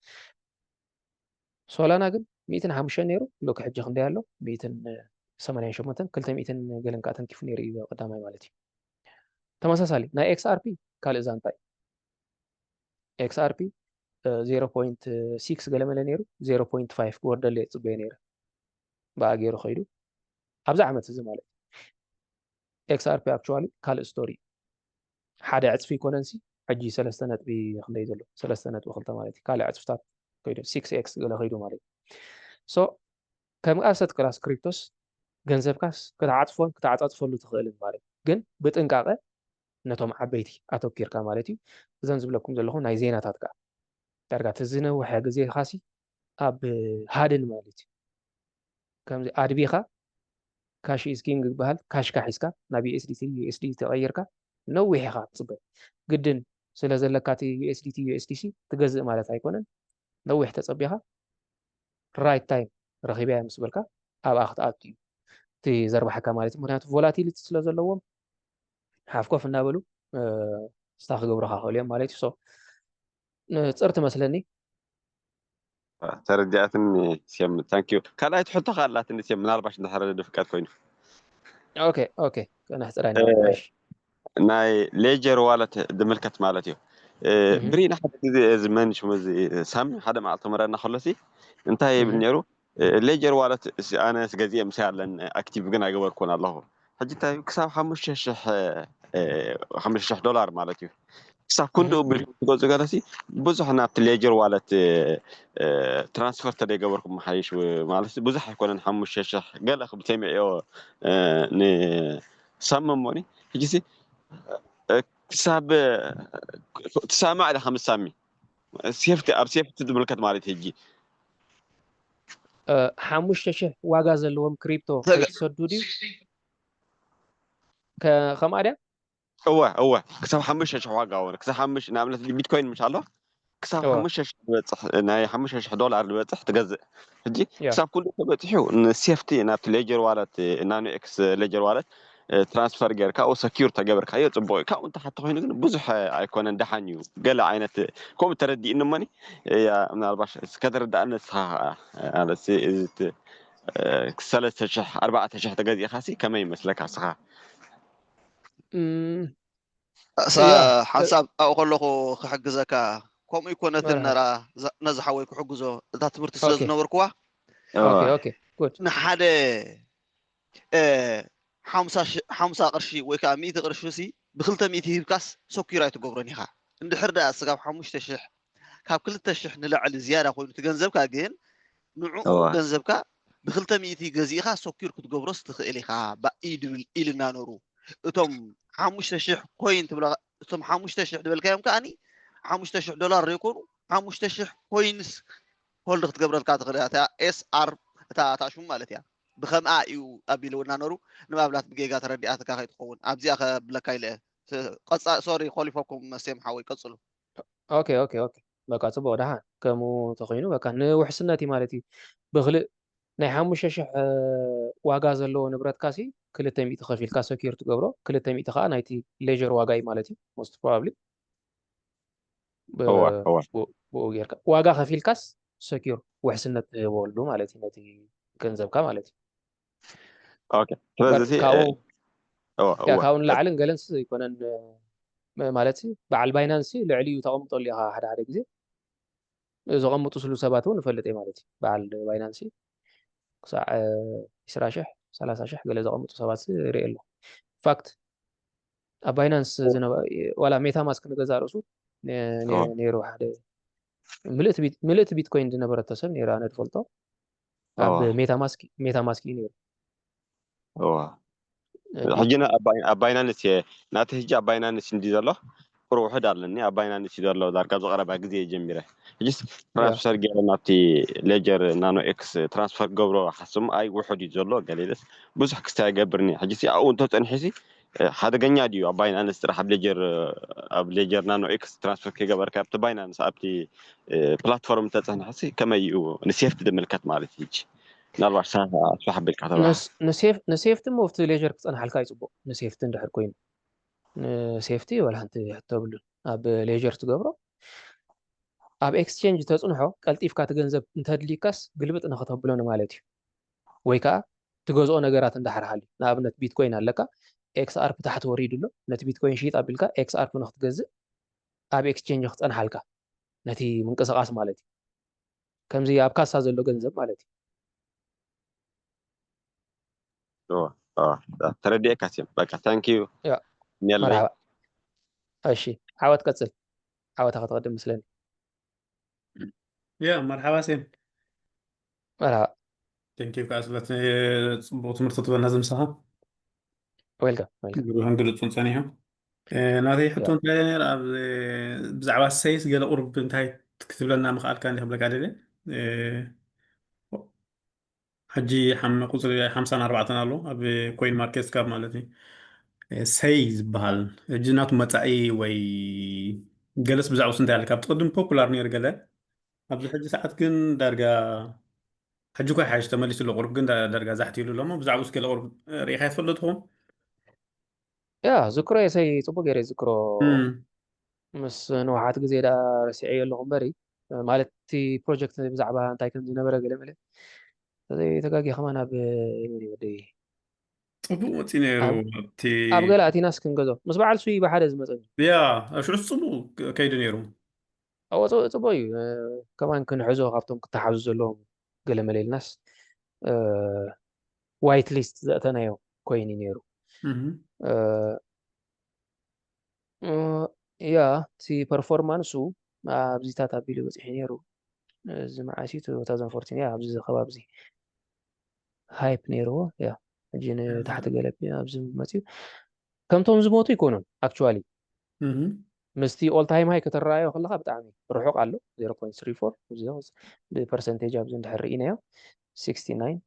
ሶላና ግን 105 ነይሩ ሎክ ሕጂ ክንደይ ኣሎ 188 200 ገለን ከዓ ተንኪፉ ነይሩ እዩ ቀዳማይ ማለት እዩ ተመሳሳሊ ናይ ኤክስአርፒ ካልእ ዛንታ እዩ ኤክስአርፒ 0.6 ገለ መለ ነይሩ 0.5 ክወርደለ ፅበየ ነይረ ብኣ ገይሩ ኸይዱ ኣብዛ ዓመት እዚ ማለት ኤክስአርፒ ኣክቹዋሊ ካልእ ስቶሪ ሓደ ዕፅፊ ይኮነንሲ ሕጂ 3 ነጥቢ ክንደይ ዘሎ 3.2 ማለት እዩ ካልእ ዕፅፍታት ከይዱ 6x ገለ ኸይዱ ማለት እዩ ሶ ከም ኣሰት ክላስ ክሪፕቶስ ገንዘብካስ ክትዓፅፎን ክትዓፃፅፈሉ ትኽእልን ማለት ግን ብጥንቃቐ ነቶም ዓበይቲ ኣተኪርካ ማለት እዩ እዘን ዝብለኩም ዘለኹ ናይ ዜናታት ከዓ ዳርጋ ትዝነውሐ ግዜ ካሲ ኣብ ሃድን ማለት እዩ ከምዚ ኣድቢኻ ካሽ ኢዝ ኪንግ ዝበሃል ካሽካ ሒዝካ ናብ ዩኤስዲቲ ተቐይርካ ነዊሕ ኢኻ ትፅበይ ግድን ስለ ዘለካ እቲ ዩኤስዲሲ ትገዝእ ማለት ኣይኮነን ነዊሕ ተፀቢኻ ራይት ታይም ረኺብያ ምስ በልካ ኣብኣ ክትኣቱ እዩ እቲ ዘርባሕካ ማለት እዩ ምክንያቱ ቮላቲሊቲ ስለ ዘለዎም ሓፍ ኮፍ እናበሉ ስታ ክገብሩካ ክእሉ እዮም ማለት እዩ ፅር ትመስለኒ ተረዲኣትኒ ስም ታንኪዩ ካልኣይ ትሕቶ ካላትኒ ስም ምናልባሽ እንድሕር ድፍቀት ኮይኑ ኦኬ ከነሕፅረኒ እሺ ናይ ሌጀር ዋለት ድምልከት ማለት እዩ ብሪና ሓደ ግዜ ዝመን ሽሙ ሳሚ ሓደ መዓልቲ መረና ከሎሲ እንታይ ይብል ነይሩ ሌጀር ዋለት ኣነ ስገዚአ ምስ ያለን ኣክቲቭ ግን ኣይገበርኩን ኣለኹ ሕጂ እንታይ ክሳብ 5,000 ዶላር ማለት እዩ ክሳብ ክንድኡ ብልኩም ትገዙ ገለሲ ብዙሕ ናብቲ ሌጀር ዋለት ትራንስፈር ተደይገበርኩም መሓይሽ ማለት ብዙሕ ኣይኮነን 5,000 ገለ ክብል ተሚዕዮ ንሰመሞኒ ሕጂሲ ክሳብ ትሰማዕ ኢኻ ምስ ሳሚ ሴፍቲ ኣብ ሴፍቲ ዝምልከት ማለት ሕጂ 5,000 ዋጋ ዘለዎም ክሪፕቶ ከይትሰዱ ድዩ ከምኣ ድያ እወ ክሳብ 5,000 ዋጋ እውን ክሳብ 5 ንኣብነት ቢትኮይን ምሽ ኣሎ ክሳብ 5,000 ዝበፅሕ ናይ 5,000 ዶላር ዝበፅሕ ትገዝእ ሕጂ ክሳብ ኩሉ ተበፂሑ ንሴፍቲ ናብቲ ሌጀር ዋለት ናኖ ኤክስ ሌጀር ዋለት ትራንስፈር ጌርካ او ሰኪዩር ተገበርካዮ ፅቡቅ ካብኡ እንተሓቲ ኮይኑ ግን ብዙሕ ኣይኮነን ደሓን እዩ ገለ ዓይነት ከምኡ ተረዲእኒ እሞኒ ምናልባሽ እስከተረዳእኒ ንስኻ ኣነሲ 3,000 4,000 ተገዚእካሲ ከመይ ይመስለካ ንስኻ ሓሳብ ኣብኡ ከለኹ ክሕግዘካ ከምኡ ይኮነትን ነራ ነዚ ሓወይ ክሕግዞ እታ ትምህርቲ ስለ ዝነበርክዋ ንሓደ 50 ቅርሺ ወይ ከዓ 100 ቅርሺ ሲ ብ200 ሂብካስ ሰኪር ኣይትገብሮን ኢኻ እንድሕር ዳ ስጋብ 5,000 ካብ 2,000 ንላዕሊ ዝያዳ ኮይኑ ትገንዘብካ ግን ንዕኡ ገንዘብካ ብ200 ገዚእኻ ሰኪር ክትገብሮስ ትኽእል ኢኻ ኢልና ነሩ እቶም 5,000 ኮይን ትብላ እቶም 5,000 ድበልካዮም ከኣኒ 5,000 ዶላር ይኮኑ 5,000 ኮይንስ ሆልድ ክትገብረልካ ትኽእል እታ ኤስአር እታ ታሽሙ ማለት እያ ብከምኣ እዩ ኣቢለውና ነሩ ንባብላት ብጌጋ ተረዲኣትካ ከይትኸውን ኣብዚኣ ከብለካ ኢለ ቀፃ ሶሪ ኮሊፎኩም መስተም ሓወይ ቀፅሉ ኦኬ በቃ ፅቡቅ ደሓ ከምኡ ተኮይኑ በቃ ንውሕስነት እዩ ማለት እዩ ብክልእ ናይ 5,000 ዋጋ ዘለዎ ንብረትካሲ 200 ከፊልካ ሰኪር ትገብሮ 200 ከዓ ናይቲ ሌጀር ዋጋ እዩ ማለት እዩ ሞስት ፕሮባብሊ ብኡ ጌርካ ዋጋ ከፊልካስ ሰኪር ውሕስነት ዝህበሉ ማለት እዩ ነቲ ገንዘብካ ማለት እዩ ኦኬ ስለዚህ ካብኡ ንላዕልን ገለንስ ይኮነን ማለት በዓል ባይናንስ ልዕሊኡ ተቐምጠሉ ኢኻ ሓደ ግዜ ዘቐምጡ ስሉ ሰባት እውን ንፈልጥ እየ ማለት እዩ በዓል ባይናንስ ክሳዕ 20,000 30,000 ገለ ዘቐምጡ ሰባት ርኢ ኣሎ ፋክት ኣብ ባይናንስ ዋላ ሜታ ማስክ ንገዛ ርእሱ ነይሩ ሓደ ምልእቲ ቢትኮይን ዝነበረቶ ሰብ ነይሩ ኣነ ትፈልጦ ኣብ ሜታ ማስክ እዩ ነይሩ ሕጂና ኣብ ባይናንስ ናቲ ሕጂ ኣብ ባይናንስ እንዲ ዘሎ ቁር ውሕድ ኣለኒ ኣብ ባይናንስ ዘሎ ዳርጋ ዝቐረባ ግዜ ጀሚረ ሕጂስ ትራንስፈር ገይረ ናብቲ ሌጀር ናኖ ኤክስ ትራንስፈር ገብሮ ሓስሙ ኣይ ውሕድ እዩ ዘሎ ገሌለስ ብዙሕ ክስታይ ገብርኒ ሕጂሲ ኣብኡ እንተፀኒሐሲ ሓደገኛ ድዩ ኣብ ባይናንስ ጥራሕ ኣብ ሌጀር ናኖ ኤክስ ትራንስፈር ከይገበርካ ኣብቲ ባይናንስ ኣብቲ ፕላትፎርም ተፀኒሐሲ ከመይ እዩ ንሴፍቲ ድምልከት ማለት እዩ ናልባሽ ስራሕ ኣቢልካ ተብላ ንሴፍቲ ሞፍቲ ሌጀር ክፀንሓልካ ይፅቡቅ ንሴፍቲ እንድሕር ኮይኑ ንሴፍቲ ወላ ሓንቲ ሕተብሉን ኣብ ሌጀር ትገብሮ ኣብ ኤክስቼንጅ ተፅንሖ ቀልጢፍካ ትገንዘብ እንተድሊካስ ግልብጥ ንክተብሎን ማለት እዩ ወይ ከዓ ትገዝኦ ነገራት እንዳሕርሃሊ ንኣብነት ቢትኮይን ኣለካ ኤክስኣር ብታሕቲ ወሪዱ ኣሎ ነቲ ቢትኮይን ሺጥ ኣቢልካ ኤክስኣር ንክትገዝእ ኣብ ኤክስቼንጅ ክፀንሓልካ ነቲ ምንቅስቃስ ማለት እዩ ከምዚ ኣብ ካሳ ዘሎ ገንዘብ ማለት እዩ ተረዲእካ ሲም በቃ ታንኪዩ مرحبا እሺ ዓወት ቀፅል ዓወት ከተቀድም መስለኒ يا مرحبا سيم مرحبا كيف كاسلت صبوت ትምህርቲ ትበልና ዝምሳኻ ويلكم ግሩህን ግልፁን ፀኒሑ ናተይ ሕቶ እንታይ ነይሩ ኣብ ብዛዕባ ሰይስ ገለ ቁርብ እንታይ ክትብለና ምኽኣልካ እንዲ ክብለካ ደለ حجي قصري 54 ألو أبي كوين ماركت كاب مالتي سيز بحال جنات متاعي وي جلس بزعو سنتي على كاب تقدم بوبولار نير قال أبي حجي ساعات كن درجة حجي كوي حاجة تملي الغرب كن درجة زحتي له لما بزعو سكيل الغرب ريحة فلتهم يا ذكرى يا سي صبغ غير ذكرى امم مس نوعات غزي دا رسعي لهم بري مالتي بروجكت بزعبها انتي كان زنبره قال مله زي تقاقي خمانا ب يمني ودي أبو تينيرو اب تي قالاتي ناس كنغزو مس بعل سوي بحد زمصني يا شو الصبو كيد نيرو او صبوي كمان كن حزو خافتم كتحزز لهم قال مله الناس وايت ليست ذاتنا يو كويني نيرو امم آه، يا تي performance ابزيتات ابيلي بصحي نيرو زمعاشي 2014 يا ابزي خبابزي هايب نيرو يا اجين تحت قلب يا ابزي ماتيو كم توم زموتو يكونون اكشوالي امم مستي اول تايم هاي كترايو خلها بتعمي رحوق على 0.34 بزوز ببرسنتيج ابزي ندحرينا يا 69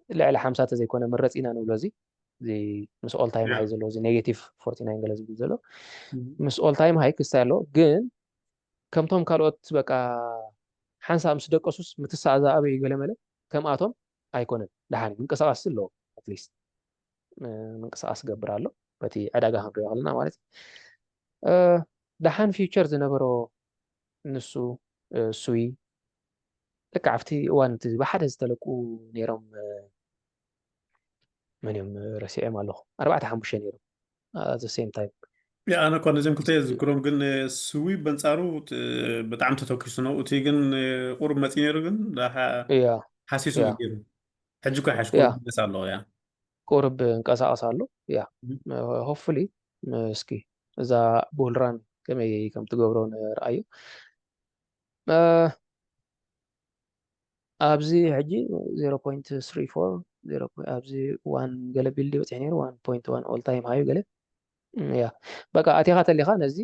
لا على حمسات زي كنا مرت إنا نولوزي زي مس اول تايم هاي يا زلوزي نيجاتيف 49 جلز بزلو مس اول تايم هاي كستايلو جن كمتهم كالوت بقى حنسا مس دقسوس متساعدا ابي يقلمله كم اتوم ايكونن دحاني منقساس لو اتليست منقساس ገብራለሁ በቲ አዳጋ ሀብረ ያለና ማለት دحان فيوتشر ዝነበሮ ንሱ ሱይ ልክ ዓፍቲ እዋን እቲ ብሓደ ዝተለቁ ነይሮም መን እዮም ረሲዖም ኣለኹ 4-5 ነይሮም at the same time يا أنا كنا زين كنت أذكرهم قلنا سوي بنصارو بتعم تتوكسنا وتيجن قرب متينيرو قن ده ያ حاسيسو ያ بيجيرو حجوك حاش ያ قرب بس الله يعني ቁርብ እንቀሳቀስ ኣሎ ያ ሆፕፉሊ እስኪ እዛ ቡልራን ከመይ ከም ትገብሮ ንርአዩ ኣብዚ ሕጂ 0.34 ኣብዚ 1 ገለ ቢልዲ በፂሕ ነይሩ 1.1 ኦል ታይም ሃዩ ገለ ያ በቃ ኣቲኻ ተሊኻ ነዚ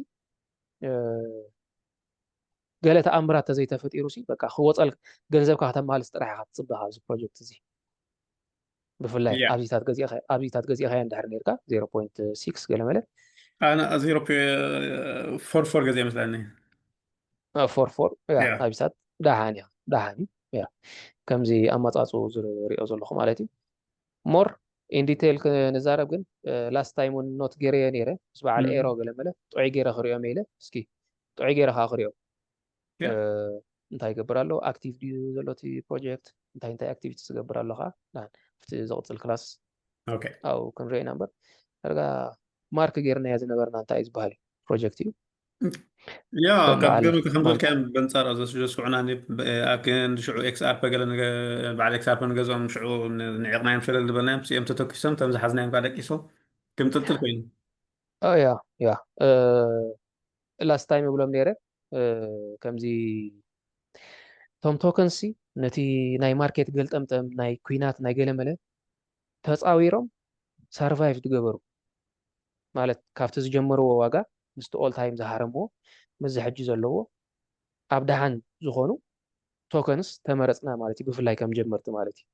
ገለ ተኣምራት ተዘይተፈጢሩ ሲ በቃ ክወፀል ገንዘብካ ከተመሃልስ ጥራሕ ኢኻ ትፅበኻ ኣብዚ ፕሮጀክት እዚ ብፍላይ يا ኣብዚታት ገዚእኻዮ እንድሕር ነርካ 0.6 ገለ መለ أنا زيرو بي فور فور جزء مثلا 44 ያ يا ኣብዚታት ዳሃን እያ ዳሃን እዩ ያ ከምዚ ኣመፃፅኡ ዝሪኦ ዘለኹ ማለት እዩ ሞር ኢን ዲቴይል ክንዛረብ ግን ላስት ታይም እውን ኖት ገይረዮ ነይረ ምስ በዓል ኤሮ ገለ መለ ጥዑይ ገይረ ክሪኦም ኢለ እስኪ ጥዑይ ገይረ ከዓ ክሪኦ يا እንታይ ይገብር ኣሎ ኣክቲቭ ድዩ ዘሎ እቲ ፕሮጀክት እንታይ ኣክቲቪቲ ዝገብር ኣሎ ከዓ ኣብቲ ዝቕፅል ክላስ أوكي ኣብኡ ክንሪኦ ኢና እምበር ዳርጋ ማርክ ገይርናዮ ዝነበርና እንታይ እዩ ዝበሃል ፕሮጀክት እዩ يا ከም كاب በዓል قالوا كخمل ማንካ كان بنصار أزاز شو سكونا أكن شو إكس آر بقى بعد إكس آر بنجزهم شو نعقنا يمشي للبنام سي أم تتوكسهم تمزح حزنا بعد كيسو كم تلتل كوين ያ ያ ላስት ታይም ይብሎም ነይረ ከምዚ ቶም ቶከንሲ ነቲ ናይ ማርኬት ገልጠምጠም ናይ ኩናት ናይ ገለመለ ተፃዊሮም ሰርቫይቭ ዝገበሩ ማለት ካብቲ ዝጀመርዎ ዋጋ ምስቲ ኦል ታይም ዝሃረምዎ ምዝ ሕጂ ዘለዎ ኣብ ደሃን ዝኾኑ ቶከንስ ተመረፅና ማለት እዩ ብፍላይ ከም ጀመርቲ ማለት እዩ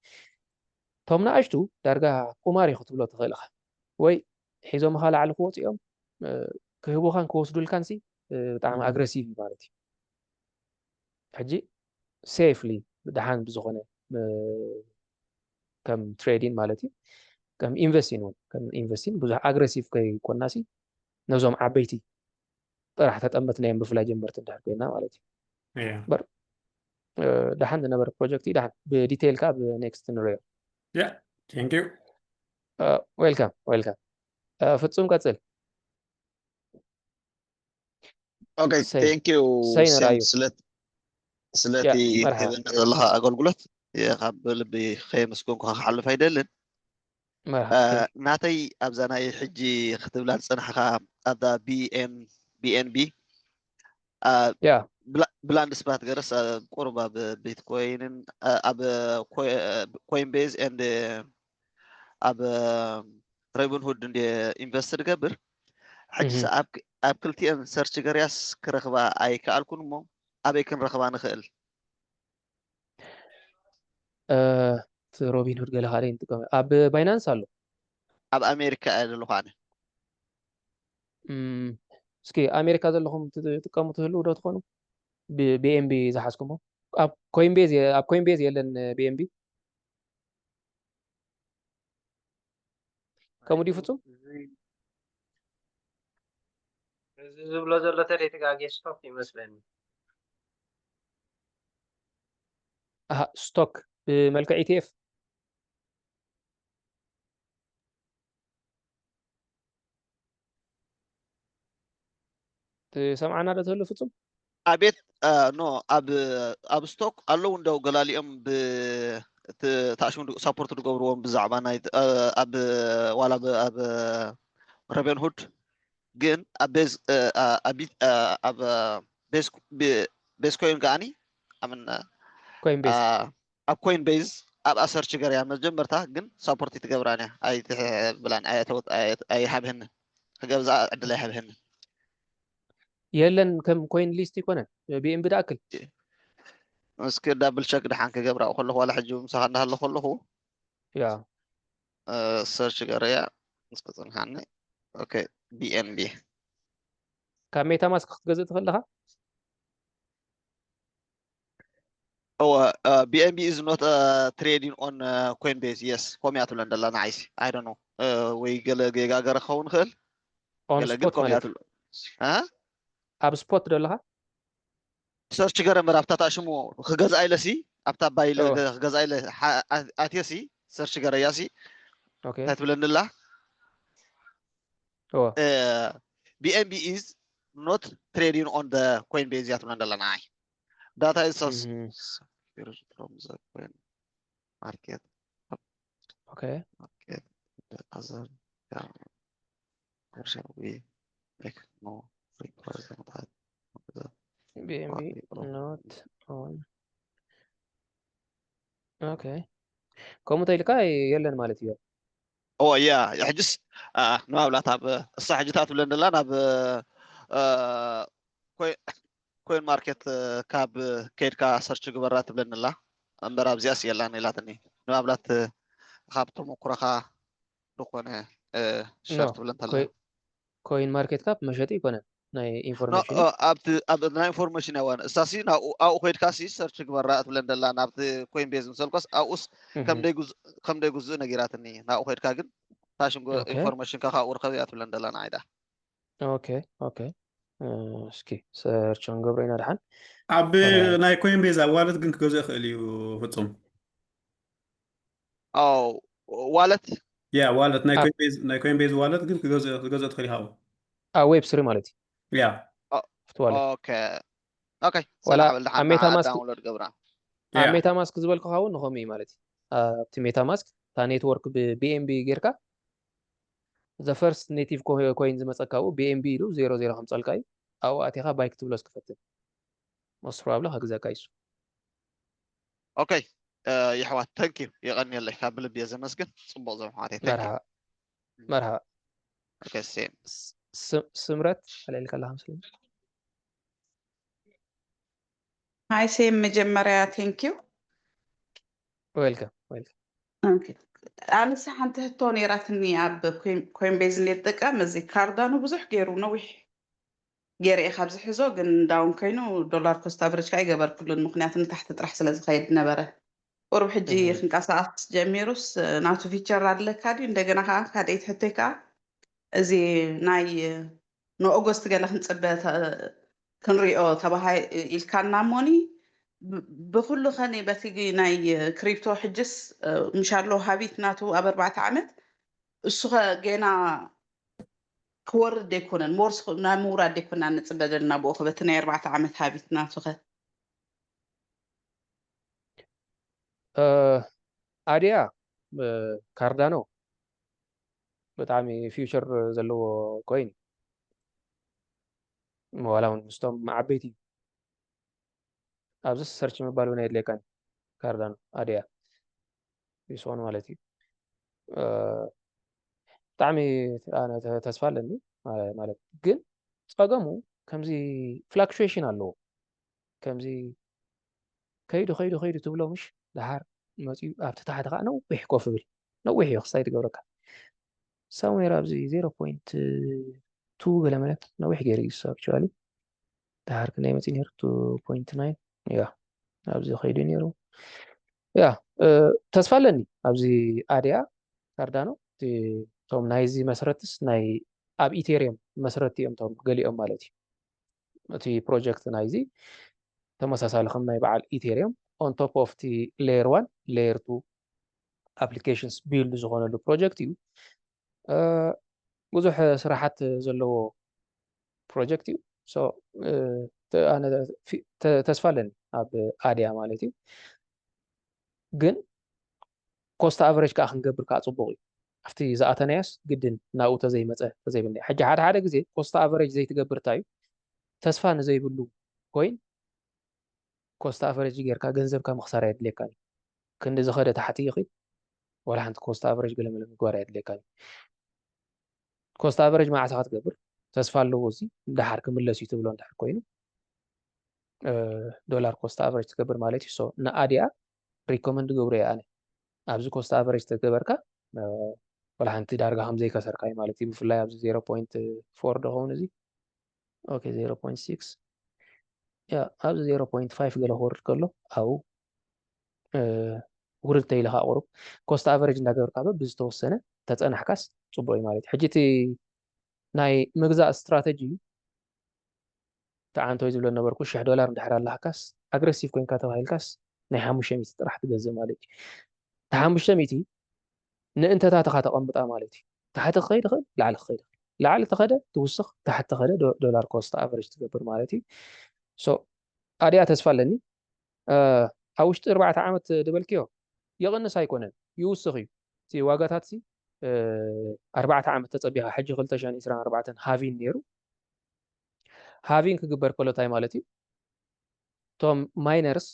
ቶም ንኣሽቱ ዳርጋ ቁማር እዩ ክትብሎ ትኽእል ኢኻ ወይ ሒዞም ኻ ላዕሊ ክወፂኦም ክህቡኻን ክወስዱልካን ሲ ብጣዕሚ ኣግረሲቭ እዩ ማለት እዩ ሕጂ ሴፍሊ ብድሓን ብዝኾነ ከም ትሬዲን ማለት እዩ ከም ኢንቨስቲን እውን ከም ኢንቨስቲን ብዙሕ ኣግረሲቭ ከይኮናሲ ነዞም ዓበይቲ ጥራሕ ተጠመትናዮም ብፍላይ ጀመርቲ እንድሕር ኮይና ማለት እዩ يا በር دحان ዝነበረ ፕሮጀክት እዩ دحان ብዲቴይል ካ ብኔክስት ንሪኦ يا ثانك يو ዌልካም ዌልካም ፍጹም ቀፅል اوكي ሰይ ثانك يو ሰይ سين ንርአዩ ያ سلتي መርሓባ تبن لها اقولقلت يا خاب لبي خيمس كونكو حلف هيدلن መርሓባ ناتي ابزانا حجي ختبلات صنحها ادا بي ان بي ያ بلاند سبات جرس قربة ببيتكوين اب كوين بيز اند اب ريبون هود دي انفستر قبر حجي اب كلتي ان سيرش جرياس كرخبا اي كالكون مو ابي كن رخبا نخل روبين هود قال خالين تقام باينانس አሎ اب امريكا ادلو خانه እስኪ ኣሜሪካ ዘለኹም ትጥቀሙ ትህልው ዶ ትኾኑ ብኤምቢ ዝሓዝኩሞ ኣብ ኮይንቤዝ የለን ብኤምቢ ከምኡ ዲ ፍጹም እዚ ዝብሎ ዘሎ ተደጋጊ ስቶክ ይመስለኒ ስቶክ ብመልክዕ ኢቲኤፍ ትሰምዓና ዶ ትህሉ ፍጹም ابيت نو اب ستوك አለው እንደው ገላሊኦም ብ ታሽሙ ሰፖርት ዝገብርዎም ብዛዕባ ናይ ኣብ ዋላ ኣብ ረበን ሁድ ግን አቤዝ ኣብ ቤዝ ኮይን ጋኒ አምን ኮይን ቤዝ ኣብ ኮይን ቤዝ ኣብ ኣሰርች ገርያ መጀመርታ ግን ሰፖርት ይትገብራንያ ኣይ ብላን ኣይ ሃብህን ከገብዛ ዕድል ኣይሃብህን የለን ከም ኮይን ሊስት ይኮነን ቢኤምቢ ዳክል እስኪ ዳብል ቸክ ድሓን ከገብራ ከለኹ ዋላ ሕጂ ምሳኻ እንዳሃለ ከለኹ ያ ሰርች ገርያ እስከጽንሓኒ ኦኬ ቢኤምቢ ካብ ሜታ ማስክ ክትገዝእ ትኽእል ዲኻ BNB is not trading on Coinbase. Yes, ኮሚያቱ ለንደላ ናይስ I don't know ወይ ገለገጋገረ ኸውን ኽእል on spot ማለት ኣብ ስፖት ደለኻ ሰርች ገረ ምራፍታ ታሽሙ ክገዛ ኢለሲ ኣብታ ባይለ ክገዛ ኢለ ኣትየሲ ሰርች ገረ ያሲ ኦኬ ታትብለንላ BNB is not trading on the Coinbase ያቱ ለንደላ ናይ data is from the coin market. Okay. Market the other how shall we make more frequent that BNB not on. Okay. كم تيلكا يلن مالتي oh yeah يحجس نو لا تاب الصحجتات لنا لا ኮይን ማርኬት ካብ ከድካ ሰርች ግበራት ብለንላ እምበር ኣብዚያስ የላን ኢላትኒ ንኣብላት ካብቶም ኩራኻ ድኾነ ሸርት ብለንተላ ኮይን ማርኬት ካብ መሸጢ ይኮነ ናይ ኢንፎርሜሽን ኣብ ናይ ኢንፎርሜሽን ያዋን እሳሲ ናው ኮይድካሲ ሰርች ግበራት ብለንደላ ናብቲ ኮይን ቤዝ ምሰልኮስ ኣውስ ከም ደይ ጉዝ ነጊራትኒ ናው ኮይድካ ግን ታሽም ኢንፎርሜሽን ካኻ ወርከብያት ብለንደላ ናይዳ ኦኬ ኦኬ እስኪ ሰርች እንገብሮ ኢና ድሓን ኣብ ናይ ኮይን ቤዝ ዋለት ግን ክገዝእ ይኽእል እዩ ፍጹም ኣው ዋለት ያ ዋለት ናይ ኮይን ቤዝ ዋለት ግን ክገዝእ ትኽእል ኢኻ ዌብ ስሪ ማለት እዩ ያ ኦኬ ኦኬ ወላ ሜታ ማስክ ዳውንሎድ ገብራ ሜታ ማስክ ዝበልኩ ኻውን ንኸም እዩ ማለት እዩ ኣብቲ ሜታ ማስክ ታ ኔትወርክ ብቢኤምቢ ጌርካ the first native coin ዝመፀካው BNB ኢሉ 00 ከምፀልካ እዩ ኣብኡ ኣቲኻ ባይ ክትብሎ ስክፈትል most probably ክግዛካ እዩ ኦኬ ይሕዋት ታንክ ዩ ይቐኒየለይ ካብ ልብ እየ ዘመስግን ፅቡቕ ዘምሓቴ መርሃባ ኦኬ ሴም ስምረት ኣለልካ ኣለኻ ምስሊ ሃይ ሴም መጀመርያ ታንክ ዩ ዌልካም ኦኬ ኣነስ ሓንቲ ህቶ ነይራትኒ ኣብ ኮይን ቤዝ ልጥቀም እዚ ካርዳኑ ብዙሕ ገይሩ ነዊሕ ገይረ ካብዚ ሕዞ ግን ዳውን ኮይኑ ዶላር ኮስት ኣቨሬጅ ካ ይገበርክሉን ምክንያቱ ንታሕቲ ጥራሕ ስለ ዝኸይድ ነበረ ቁርብ ሕጂ ክንቀሳቀስ ጀሚሩስ ናቱ ፊቸር ኣለካ ድዩ እንደገና ከዓ ካደይት ሕቶይ ከዓ እዚ ናይ ንኦገስት ገለ ክንፅበ ክንሪኦ ተባሃይ ኢልካና ሞኒ بكل خاني بتيجي ناي كريبتو حجس مش عارلو هابيت ناتو أب 4 عامات السخة جينا كور ديكونن مورس نامورا ديكونن نتبدلنا بوخ بتناي 4 عامات هابيت ناتو خ أريا كاردانو بتعمي فيوتشر زلو كوين ولا مستوى مع بيتي ኣብዚ ሰርች ምባል እውን የድልየካን ካርዳኖ ኣድያ ይስሆን ማለት እዩ ብጣዕሚ ኣነ ተስፋ ኣለኒ ማለት ግን ፀገሙ ከምዚ ፍላክቹዌሽን ኣለዎ ከምዚ ከይዱ ትብሎ ምሽ ድሓር ماشي تحت خا نوح كوف بل نوح يخصاي تقولك somewhere أبزي 0.2 ولا ملك نوح جري يسوي actually تحرك نيمة نير 2.9 يا أبزي خيدين يرو يا تسفلني أبزي أديا كاردانو تي توم نايزي مسرتس ناي أب إيثيريوم مسرتي أم توم قالي أم مالتي تي بروجكت نايزي تمساسال خم ناي بعد إيثيريوم on top of the layer 1 layer 2 applications build زغون له project يو ብዙح ስራحات ዘለዎ project يو so أنا ተስፋ ኣለኒ ኣብ ኣድያ ማለት እዩ ግን ኮስት ኣቨሬጅ ከዓ ክንገብር ከዓ ፅቡቅ እዩ ኣብቲ ዝኣተናያስ ግድን ናብኡ ተዘይመፀ ተዘይብኒ ሕጂ ሓደ ግዜ ኮስት ኣቨሬጅ ዘይትገብር እንታይ እዩ ተስፋ ንዘይብሉ ኮይን ኮስት ኣቨሬጅ ጌርካ ገንዘብካ ምኽሳር የድልየካን እዩ ክንዲ ዝኸደ ታሕቲ ይኽእል ወላ ሓንቲ ኮስት ኣቨሬጅ ገለመለ ምግባር የድልየካን እዩ ኮስት ኣቨሬጅ ማዕሳ ክትገብር ተስፋ ኣለዎ እዚ እንዳሓር ክምለስ እዩ ትብሎ እንዳሓር ኮይኑ ዶላር ኮስት ኣቨሬጅ ትገብር ማለት እዩ ሶ ንኣድያ ሪኮመንድ ገብሮ እየ ኣነ ኣብዚ ኮስት ኣቨሬጅ ተገበርካ ወላ ሓንቲ ዳርጋ ከም ዘይከሰርካ እዩ ማለት እዩ ብፍላይ ኣብዚ 0.4 ደኸውን እዚ ኦኬ 0.6 ያ ኣብዚ 0.5 ገለ ክወርድ ከሎ ኣብኡ ውርድ ተይልካ ቁሩብ ኮስት ኣቨሬጅ እንዳገበርካ ብዝተወሰነ ተፀናሕካስ ፅቡቅ እዩ ማለት እዩ ሕጂ እቲ ናይ ምግዛእ ስትራቴጂ ተዓንቶ ዝብሎ ነበርኩ $1,000 እንድሕር ኣለካስ ኣግሬሲቭ ኮይንካ ተባሂልካስ ናይ 500 ጥራሕ ትገዝእ ማለት እዩ እቲ 500 ንእንተታትኻ ተቐምጣ ማለት እዩ ታሕቲ ክኸይድ ይኽእል ላዕሊ ክኸይድ ይኽእል ላዕሊ ተኸደ ትውስኽ ታሕቲ ተኸደ ዶላር ኮስት ኣቨሬጅ ትገብር ማለት እዩ ሶ ኣድያ ተስፋ ኣለኒ ኣብ ውሽጢ 4 ዓመት ድበልክዮ يغنس هيكونن يوسخ እዩ እቲ ዋጋታት ሲ 4 ዓመት ተጸቢኻ ሕጂ 2024 ሃቪን ነይሩ ሃቪን ክግበር ከሎ ታይ ማለት እዩ ቶም ማይነርስ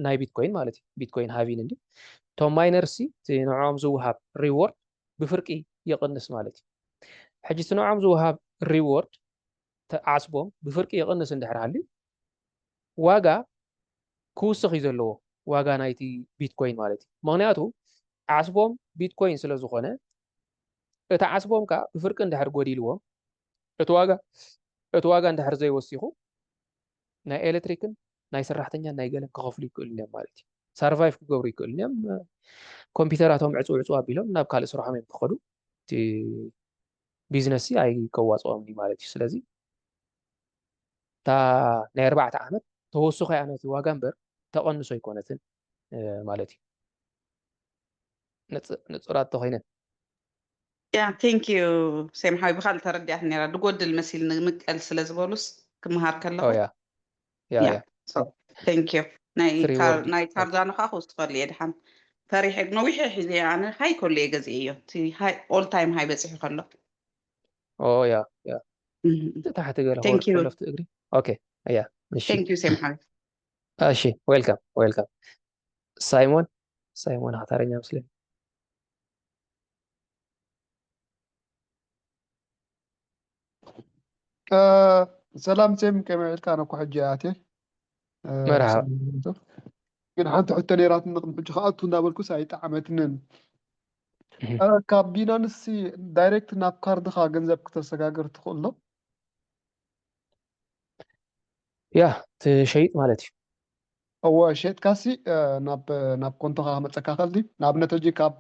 ናይ ቢትኮይን ማለት እዩ ቢትኮይን ሃቪን እንዲ ቶም ማይነርስ እቲ ንዖም ዝውሃብ ሪዎርድ ብፍርቂ ይቕንስ ማለት እዩ ሕጂ እቲ ንዖም ዝውሃብ ሪዎርድ ተዓስቦም ብፍርቂ ይቕንስ እንድሕር ሃልዩ ዋጋ ክውስኽ እዩ ዘለዎ ዋጋ ናይቲ ቢትኮይን ማለት እዩ ምክንያቱ ዓስቦም ቢትኮይን ስለ ዝኾነ እቲ ዓስቦም ከዓ ብፍርቂ እንድሕር ጎዲልዎም እቲ ዋጋ እንድሕር ዘይወሲኹ ናይ ኤሌክትሪክን ናይ ሰራሕተኛን ናይ ገለን ክኸፍሉ ይክእሉ እዮም ማለት እዩ ሰርቫይቭ ክገብሩ ይክእሉ እዮም ኮምፒውተራቶም ዕፁ ኣቢሎም ናብ ካልእ ስራሖም እዮም ክኸዱ እቲ ቢዝነስ ኣይከዋፅኦምኒ ማለት እዩ ስለዚ እታ ናይ 4 ዓመት ተወስኺ እያ ነቲ ዋጋ እምበር ተቐንሶ ኣይኮነትን ማለት እዩ ንፁራት ተኾይነን ያ ቴንክ ዩ ሰምሓዊ ብካል ተረዲኣት ነራ ድጎድል መሲል ንምቀል ስለ ዝበሉስ ክምሃር ከለኹ ያ ቴንክ ዩ ናይ ካርዳኖ ካ ክውስኸሉ እየ ድሓን ፈሪሐ ነዊሕ ሒዘ ኣነ ሃይ ከሉ እየ ገዚእ እዮ እቲ ኦል ታይም ሃይ በፂሑ ከሎ ያ ታሕቲ ገለ ከለፍቲ እግሪ ኦኬ ያ ቴንክ ዩ ሰምሓዊ እሺ ዌልካም ሳይሞን ሓታረኛ ምስሊ ሰላም ሴም ከመይ ኢልካ ኣነ እኮ ሕጂ ኣቴ መርሓባ ግን ሓንቲ ሕቶ ነይራት ንቕድሚ ሕጂ ከኣቱ እንዳበልኩስ ኣይጣዕመትንን ካብ ቢናንስ ዳይሬክት ናብ ካርድኻ ገንዘብ ክተሰጋግር ትኽእል ዶ ያ ትሸይጥ ማለት እዩ እወ ሸይጥካሲ ናብ ኮንቶኻ ክመፀካ ከልዲ ንኣብነት ሕጂ ካብ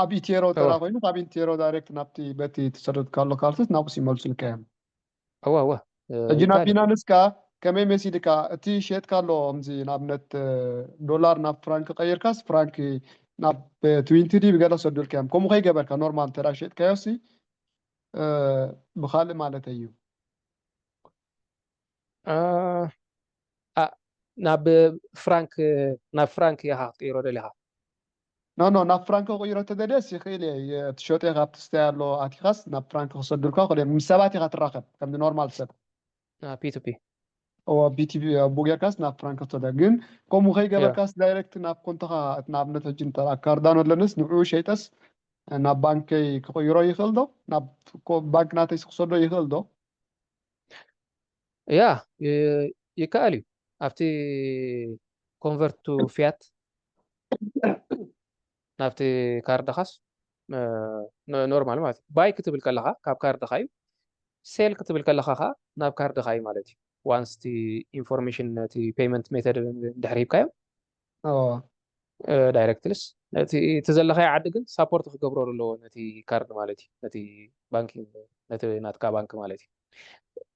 ኣብ ኢቴሮ ተራ ኮይኑ ካብ ኢቴሮ ዳይሬክት ናብቲ በቲ ትሰደድካሎ ካልቶት ናብኡስ ይመልሱልካ እዮም እወ ሕጂ ናብ ቢናንስ ከዓ ከመይ መሲልካ እቲ ሸየጥካሎ ከምዚ ንኣብነት ዶላር ናብ ፍራንክ ቀይርካስ ፍራንክ ናብ 20 ብገለ ሰዱልካ እዮም ከምኡ ከይገበርካ ኖርማል ተራ ሸየጥካዮሲ ብካልእ ማለት እዩ ናብ ፍራንክ ኢኻ ክትቅይሮ ደሊኻ ኖ ናብ ፍራንክ ክቅይሮ ተደልየስ ይኽእል እየ ትሸጦ ካብቲ ስተይ ኣሎ ኣቲኻስ ናብ ፍራንክ ክሰዱልካ ክእል ምስ ሰባት ኢኻ ትራኸብ ከምዚ ኖርማል ሰብ ፒቱፒ ቢቲቪ ቡጌርካስ ናብ ፍራንክ ተደ ግን ከምኡ ከይገበርካስ ዳይሬክት ናብ ኮንቶኻ ንኣብነት ሕጂ ካርዳኖ ኣለንስ ንዕኡ ሸይጠስ ናብ ባንከይ ክቅይሮ ይኽእል ዶ ናብ ባንክ ናተይስ ክሰዶ ይኽእል ዶ ያ ይከኣል እዩ ኣብቲ ኮንቨርት ቱ ፊያት نافتي كارد خاص نورمال مالتي باي كتب الكلخة كاب كارد خايو سيل كتب الكلخة ناب كارد خاي مالتي وانس تي انفورميشن تي بيمنت ميثود دحريب كايو اه دايركتلس نتي تزلخي عدقن سابورت خقبرو له نتي كارد مالتي نتي بانكينج نتي ناتكا بانك مالتي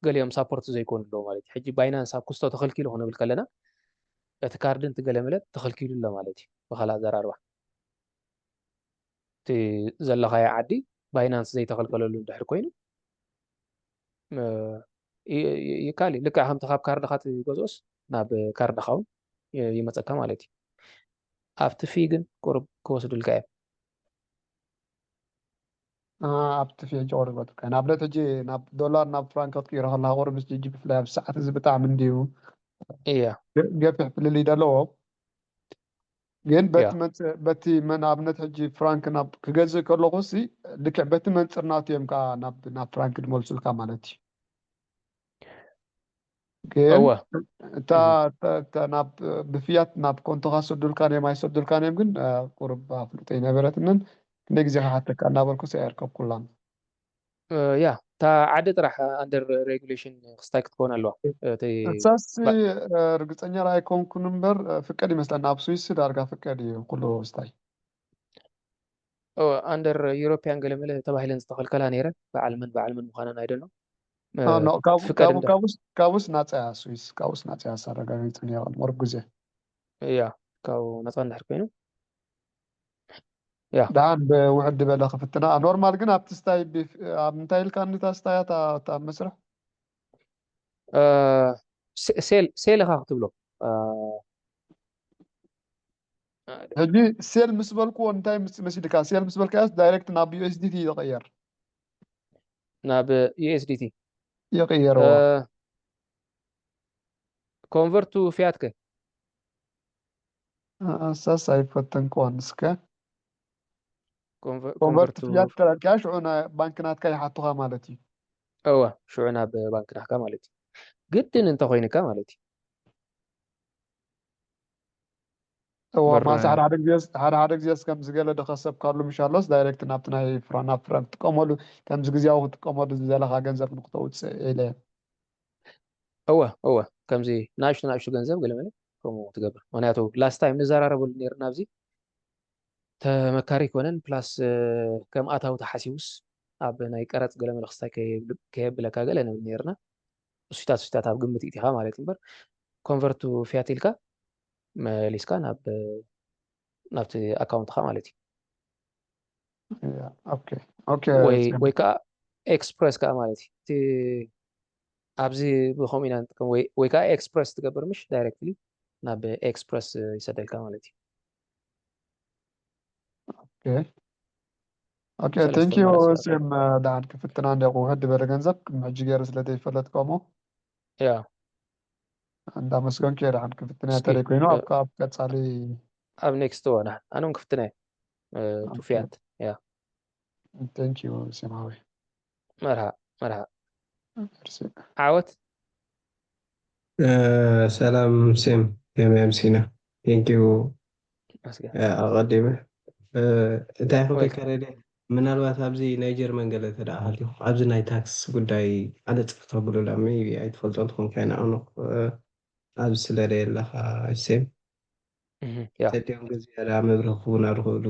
قال يوم سابورت زي يكون له مالتي حجي باينانس ساب كستو تخلكي له هنا بالكلنا እቲ ካርድን ትገለመለ ተኸልኪሉ ኣሎ ማለት እዩ ብኻልእ ኣዘራርባ እቲ ዘለኻዮ ዓዲ ባይናንስ ዘይተኸልከለሉ እንድሕር ኮይኑ ይካልእ ልክዕ ከምቲ ካብ ካርድኻ ትገዝኦስ ናብ ካርድኻ እውን ይመፀካ ማለት እዩ ኣብቲ ፊ ግን ቁርብ ክወስዱልካ እዮም ኣብቲ ፊ ሕጂ ቆርበትካ ንኣብነት ሕጂ ናብ ዶላር ናብ ፍራንክ ክትቅይሮ ከለካ ቁርብ ምስ ሕጂ ብፍላይ ኣብ ሰዓት እዚ ብጣዕሚ እንድዩ እያ ገፊሕ ፍልል ይደለዎ ግን በቲ ንኣብነት ሕጂ ፍራንክ ናብ ክገዝእ ከለኹ ሲ ልክዕ በቲ መንፅርናቱ እዮም ከዓ ናብ ፍራንክ ድመልሱልካ ማለት እዩ ግን እታ ናብ ብፍያት ናብ ኮንቶኻ ሰዱልካን እዮም ኣይሰዱልካን እዮም ግን ቁርብ ኣፍልጦ ይነበረትንን ክንደይ ግዜ ክሓተካ እናበልኩ ኣይርከብ ኩላን ያ እታ ዓዲ ጥራሕ ኣንደር ሬጉሌሽን ክስታይ ክትኮን ኣለዋ እሳስ ርግፀኛ ኣይኮንኩን እምበር ፍቀድ ይመስለና ኣብ ስዊስ ዳርጋ ፍቀድ እዩ ኩሉ ስታይ ኣንደር ዩሮፒያን ገለመለ ተባሂለን ዝተኸልከላ ነይረን በዓልመን ምዃነን ኣይደሎ ካብኡስ ናፃ እያ ስዊስ ካብኡስ ናፃ እያ ሳረጋጊፅ ነይረ ቁርብ ግዜ ያ ካብኡ ነፃ እንድሕር ኮይኑ دعان بوحد بلا خفتنا نورمال قلنا بتستاي منتاي كان تستاي تا مسرح سيل اكتب له هجي سيل مسبلكو انتاي مسيدكا سيل مسبلكا دايركت ناب يو اس دي تي يغير ناب يو اس دي تي يغير كونفرت تو فياتك اساس ايفتن كونسكا كونفرت فيات كاش عنا بانكنات كاي حطوها مالتي شعنا ببانكنات مالتي قدن انت خوينك مالتي هو ما سعر هذاك زياس كم زغله دخسب كارلو مشالوس دايركت نابتناي فرانك تقوملو كم زغزياو تقوملو زلخا ገንዘብ ንክተውፅ ኢለ هو كم زي ناشو ገንዘብ ገለመለ كم تقبل معناته لاست تايم نزارربل نيرنا بزي تمكاري كونن بلاس كم اتاو تحسيوس اب ناي قرص ገለመለ خصاي كيبلكا ገለነ نيرنا ስታት ኣብ ግምት ኢቲኻ ማለት እምበር ኮንቨርቱ ፊያቲልካ መሊስካ ናብቲ ኣካውንትኻ ማለት እዩ ወይ ከዓ ኤክስፕረስ ከዓ ማለት እዩ እቲ ኣብዚ ብከምኡ ኢና ንጥቀም ወይ ከዓ ኤክስፕረስ ትገብር ምሽ ዳይሬክትሊ ናብ ኤክስፕረስ ይሰደልካ ማለት እዩ اوكي ثانك يو سيم دعان كفتنا عندي وحد بلا ገንዘብ ሕጂ ገይረ ስለዘይፈለጥ ቆሞ ያ እንዳመስገን ከይረ عن كفتنا ተሪ ኮይኑ ኣብ ቀጻሊ ኣብ ኔክስት ወና ኣነም ክፍትና ቱፊያት ያ ثانك يو سيماوي مرحبا عاوت سلام سيم يا ميمسينا ثانك يو أقدمه እንታይ ክከረደ ምናልባት ኣብዚ ናይ ጀርመን ገለ ተዳሃልዩ ኣብዚ ናይ ታክስ ጉዳይ ኣነ ፅፍተብሉ ላሚ ኣይትፈልጦ እንትኾን ከይና ኣነ ኣብዚ ስለደየለኻ ሴም ተዲኦም ግዜ ዳ መብርህ ክውን ኣርክእሉ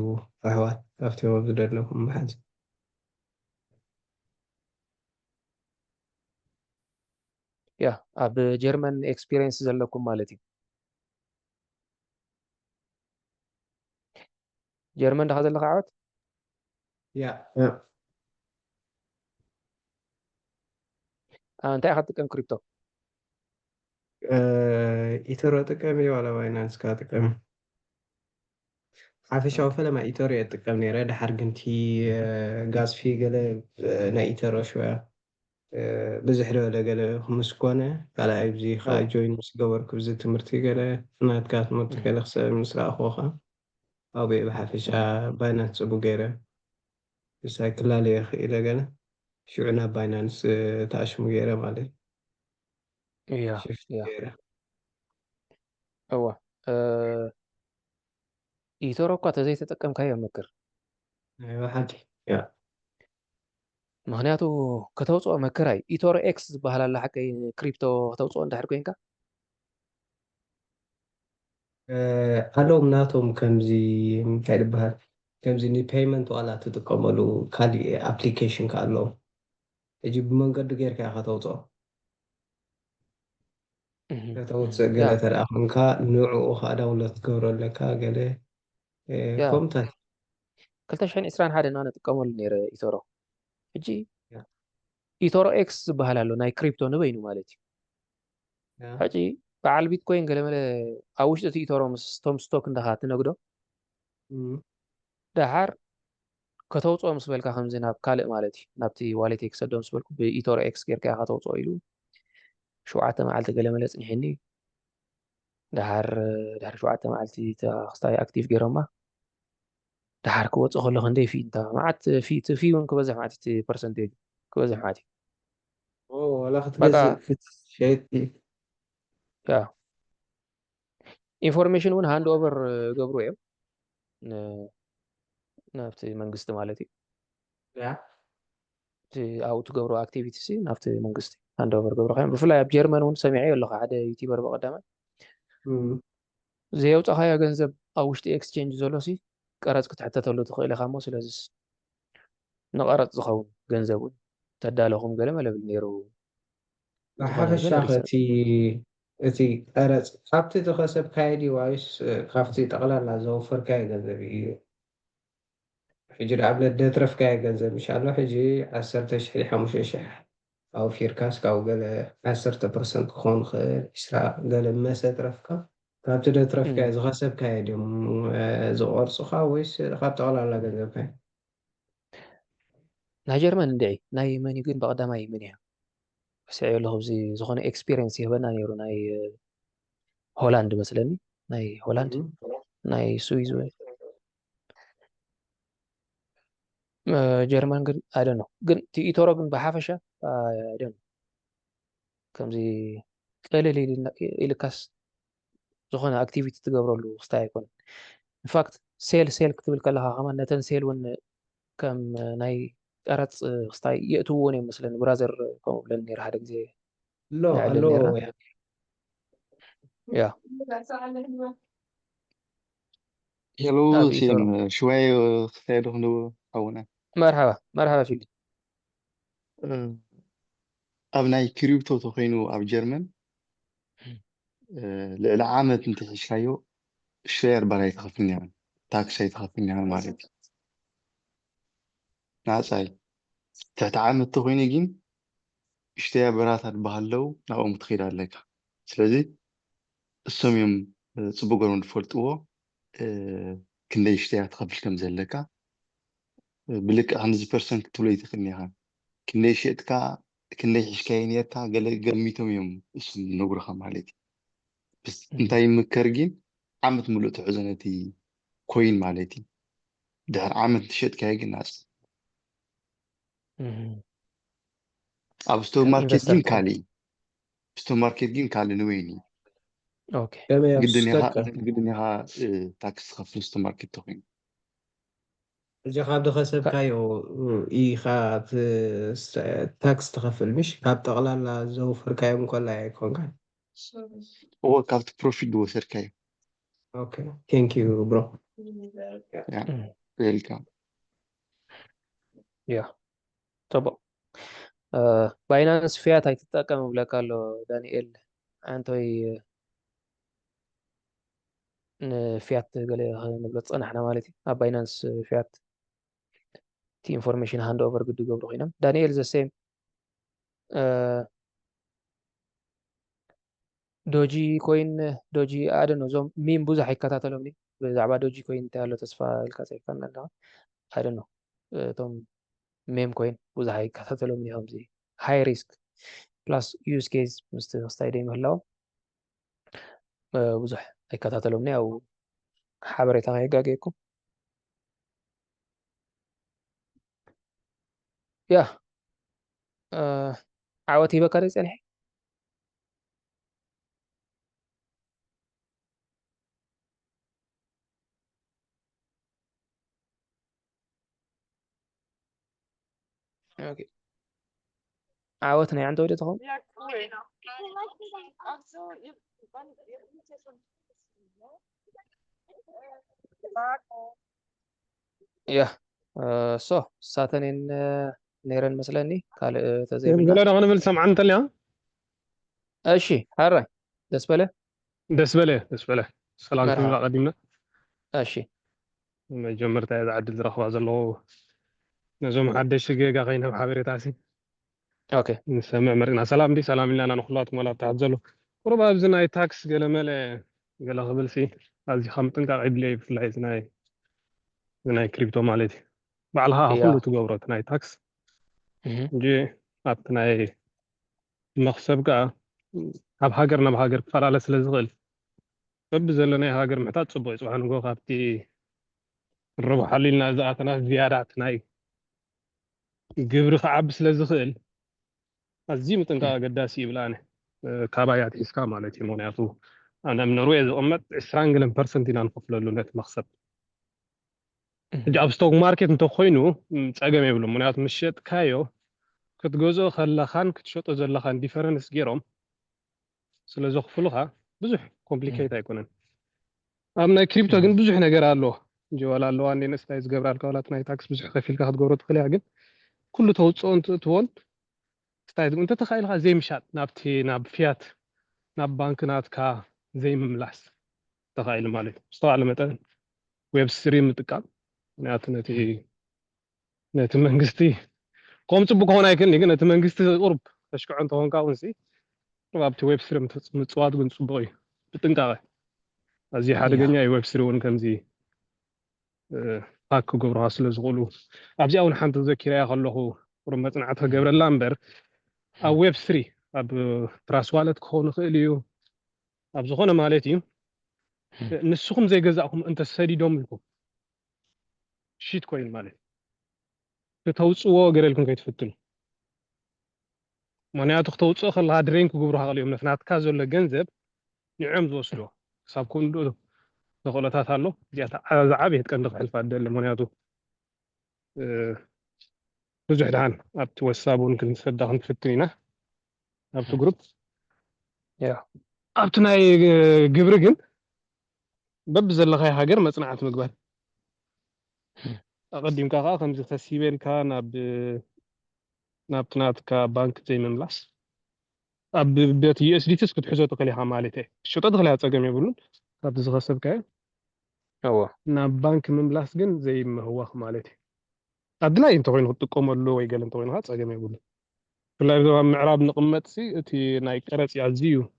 ኣሕዋት ካብቲኦም ዝደለኹም መሓዝ ያ ኣብ ጀርመን ኤክስፒሪየንስ ዘለኩም ማለት እዩ ጀርመን ዳኻ ዘለካ ዓወት ያ እንታይ ኢኻ ትጥቀም ክሪፕቶ ኢተሮ ጥቀም እየ ዋላ ባይናንስ ካ ጥቀም ሓፈሻዊ ፈለማ ኢተሮ እየ ጥቀም ነይረ ድሓር ግንቲ ጋዝ ፊ ገለ ናይ ኢተሮ ሸያ ብዙሕ ደበለ ገለ ምስ ኮነ ካልኣይ ኣብዚ ከዓ ጆይን ምስ ገበርኩ ብዚ ትምህርቲ ገለ ናትካ ትምህርቲ ገለ ክሰብ ምስ ረኣኽቦኻ ኣብኡ ብሓፈሻ ባይናንስ ፅቡቅ ገይረ እሳይ ክላለየ ክኢለ ገለ ሽዑ ናብ ባይናንስ ተኣሽሙ ገይረ ማለት እዋ ኢቶሮ እኳ ተዘይተጠቀምካዮ መክር ايوه حاجة يا ምክንያቱ ከተውፅኦ መክራይ ኢቶሮ ኤክስ ዝበሃል ኣላ ሓቀይ ክሪፕቶ ከተውፅኦ እንድሕር ኮንካ ኣለዎም ናቶም ከምዚ እንታይ ይበሃል ከምዚ ንፔይመንት ዋላ ትጥቀመሉ ካሊእ ኣፕሊኬሽን ከኣለዎም ሕጂ ብመንገዲ ጌርካ ኢኻ ተውፅኦ ከተውፅእ ገለ ተደኣ ኮንካ ንዕኡ ከዓ ዳውንሎድ ትገብሮ ኣለካ ገለ ያ ከምኡታት 2021 ኣነ ጥቀመሉ ነይረ ኢቶሮ ሕጂ ኢቶሮ ኤክስ ዝበሃል ኣሎ ናይ ክሪፕቶ ንበይኑ ማለት እዩ ሕጂ በዓል ቢትኮይን ገለመለ ኣብ ውሽጢ እቲ ኢቶሮ ምስቶም ስቶክ እንዳኻ ትነግዶ ድሓር ከተውፅኦ ምስ በልካ ከምዚ ናብ ካልእ ማለት እዩ ናብቲ ዋሌት ክሰዶም ምስ በልኩ ብኢቶሮ ኤክስ ጌርካ ኢኻ ተውፅኦ ኢሉ 7 መዓልቲ ገለመለ ፅኒሐኒ ድሓር 7 መዓልቲ ክስታይ ኣክቲቭ ገይሮማ ድሓር ክወፅእ ከሎ ክንደይ ፊ እንታ መዓት ፊ እውን ክበዝሕ ማለት እቲ ፐርሰንቴጅ ክበዝሕ ማለት እዩ ወላ ክትገዝእ ክትሸይጥ ያ ኢንፎርሜሽን እውን ሃንድ ኦቨር ገብሩ እዮም ናብቲ መንግስቲ ማለት እዩ ያ ኣብኡ ትገብሮ ኣክቲቪቲስ ናብቲ መንግስቲ ሃንድ ኦቨር ገብሩ እዮም ብፍላይ ኣብ ጀርመን እውን ሰሚዐ ኣለካ ሓደ ዩቲበር በቀዳማይ ዘየውፃኻዮ ገንዘብ ኣብ ውሽጢ ኤክስቼንጅ ዘሎሲ ቀረፅ ክትሕተተሉ ትኽእል ኢኻ እሞ ስለዚ ንቐረፅ ዝኸውን ገንዘብ እውን ተዳለኹም ገለ መለብል ነይሩ ብሓፈሻ እቲ ቀረፅ ካብቲ ዝኸሰብካዮ ድዩ ዋይስ ካብቲ ጠቕላላ ዘወፈርካዮ ገንዘብ እዩ ሕጂ ንኣብነት ደትረፍካዮ ገንዘብ ምሻሎ ሕጂ 10,000 5,000 ኣውፊርካስ ካብኡ ገለ 10% ክኾን ክእል 20 ገለ መሰትረፍካ ካብቲ ደትረፍካዮ ዝኸሰብካዮ ድዮም ዝቆርፁኻ ወይስ ካብ ጠቕላላ ገንዘብካዮ ናይ ጀርመን እንድዒ ናይ መን ግን በቐዳማይ ምን እያ ስዕዮ ኣለኹ ብዚ ዝኾነ ኤክስፒሪየንስ ይህበና ነይሩ ናይ ሆላንድ መስለኒ ናይ ሆላንድ ናይ ስዊዝ ወይ ጀርመን ግን ኣይደን ነው ግን እቲ ኢቶሮ ግን ብሓፈሻ ኣይደን ከምዚ ቀለል ኢልካስ ዝኾነ ኣክቲቪቲ ትገብረሉ ክስታይ ኣይኮነን ኢንፋክት ሴል ክትብል ከለካ ከማ ነተን ሴል እውን ከም ናይ ቀረፅ ክስታይ የእትውዎን እዮም መስለኒ ብራዘር ከምኡ ብለን ነይሩ ሓደ ግዜ ሎ ያ ሄሎ ሲም شوية خير هنو أونا مرحبا فيلي ኣብ ናይ ክሪፕቶ ተኮይኑ ኣብ ጀርመን ልዕሊ ዓመት እንትሕሽካዮ ሼር በላይ ተኸፍልኒ ኢኻ ታክስ ኣይተኸፍልኒ ኢኻ ማለት እዩ ናፃይ ትሕቲ ዓመት ተኮይኑ ግን እሽተያ በራታት ባህለው ናብኦም ክትኸይድ ኣለካ ስለዚ እሶም እዮም ፅቡቅ ገይሮም ዝፈልጥዎ ክንደይ እሽተያ ትኸፍል ከም ዘለካ ብልክዕ 100% ክትብሎ ይትኽእልኒ ኢኻ ክንደይ ሸጥካ ክንደይ ሕሽካዮ ነርካ ገለ ገሚቶም እዮም እሶም ዝነግሩኻ ማለት እዩ እንታይ ይምከር ግን ዓመት ሙሉእ ትሕዞ ነቲ ኮይን ማለት እዩ ድሕሪ ዓመት ትሸጥካዮ ግን ናፅ ኣብ ስቶክ ማርኬት ግን ካሊእ ስቶክ ማርኬት ግን ካሊእ ንወይኒ ግድን ኢኻ ታክስ ትኸፍል ስቶክ ማርኬት ተኮይኑ እጂ ካብ ዝኸሰብካዮ ኢኻ ታክስ ትኸፍል ምሽ ካብ ጠቕላላ ዘውፈርካዮም ኮላ ኣይኮንካ ካብቲ ፕሮፊት ዝወሰድካዮ ኦኬ ቴንክ ዩ ብሮ ዌልካም ያ ፅቡቅ ባይናንስ ፊያት ኣይትጠቀም ብለካ ኣሎ ዳንኤል አንተይ ንፊያት ገለ ንብሎ ፀናሕና ማለት እዩ ኣብ ባይናንስ ፊያት እቲ ኢንፎርሜሽን ሃንድ ኦቨር ግዲ ገብሩ ኮይኖም ዳንኤል ዘሴም ዶጂ ኮይን ዶጂ ኣደነ እዞም ሚም ብዙሕ ኣይከታተሎምኒ ብዛዕባ ዶጂ ኮይን እንታይ ኣሎ ተስፋ ኢልካ ፀይፍካና ኣለካ ኣደነ እቶም ሜም ኮይን ብዙሕ ኣይከታተሎምኒ ከምዚ ሃይ ሪስክ ፕላስ ዩዝ ኬዝ ምስቲ ክስታይ ደ ምህላዎም ብዙሕ ኣይከታተሎምኒ ያው ሓበሬታ ከየጋገየኩም ያ ዓወት ይበካ ደ ፀኒሐ اوكي عاوتنا عنده ولا تخون يا سو ساتنين نيرن مثلني قال تزي يقول بالله انا من سمع انت لي اشي هراي دس بله دس بله سلام كل مرحبا قديمنا اشي ما جمرت هذا عدل رخوا زلو نزوم حدش جيجا غينا بحبري تاسي اوكي نسمع مرنا سلام دي سلام لنا نخلات ولا تعزلوا وربا بزنا تاكس قال مال قال قبل سي هذه خمطن قاعد لي في العيد زناي كريبتو مالتي بعلها كله يا تجورت ناي تاكس مهم. جي أتناي مخسب كا بهاجر فلا سلزغل فبزلنا هاجر محتاج صبوي سبحان الله خابتي الربح حليلنا ذاتنا زيادات ناي قبر خعب سلزغل أزي متنقا قداسي بلانه كابايات إسكا مالتي مونياتو أنا من روي أمت 20% ننقفل له نت مخسب جاب ستوك ماركت انت خوينو صقم يبلو مونيات مشيت كايو ክትገዝኦ ከለኻን ክትሸጦ ዘለኻን ዲፈረንስ ገይሮም ስለ ዘኽፍሉኻ ብዙሕ ኮምፕሊኬት ኣይኮነን ኣብ ናይ ክሪፕቶ ግን ብዙሕ ነገር ኣሎ ጀዋላ ኣለዋ እንዴ ነስታይ ዝገብራልካ ዋላት ናይ ታክስ ብዙሕ ከፊልካ ክትገብሮ ትኽእል እያ ግን ኩሉ ተውፅኦ እንትትወን ስታይ እንተ ተኻኢልካ ዘይምሻጥ ናብ ፊያት ናብ ባንክ ናትካ ዘይምምላስ ተኻኢል ማለት እዩ ዝተባለ መጠን ዌብ ስሪ ምጥቃም ምክንያቱ ነቲ መንግስቲ قوم تبقى هنا يكن لكن أتمنى قست قرب تشكو عن طهون كاونسي ربابتي ويب سري متصوات قن صبغي بتنقاغي أزي حدا قنيا ويب سري ون كمزي هاكو قبر هاسل زغولو أبزي أول حان تذكر يا خلوه ورمتنا عطها قبر اللامبر أو ويب سري أب تراسوالت كون خيليو أب زغونا مالتي نسخم زي قزاكم أنت السيدي دوم لكم شيت كوين مالتي تتوصوا قريلكم كيتفتلوا معناته تختوصوا خلها درينك وقبرها اليوم نفنات كازو لجنزب نعم زوسلو صابكون دو دخلتات هالو جات عزعابي تكندق حلف عدل معناته رجع دهان أبت وسابون كن صدقن فترينا أبت جروب يا أبت ناي جبرجن ببزل لغاية هاجر ما صنعت مقبل أقدم كذا خمسة تسيبين كان نابتنات كبنك زي مملاس أب بيت يو اس دي تسكت حزوتو كليها مالتي شو تدخل هاد صقم يقولون هاد زغسب كاي هو ناب بنك مملاس جن زي ما هو مالتي أدلا انتو وين تقوم له ويقال انتو وين هاد صقم يقولون فلا إذا معراب نقمت سي تي ناي قرص يعزيو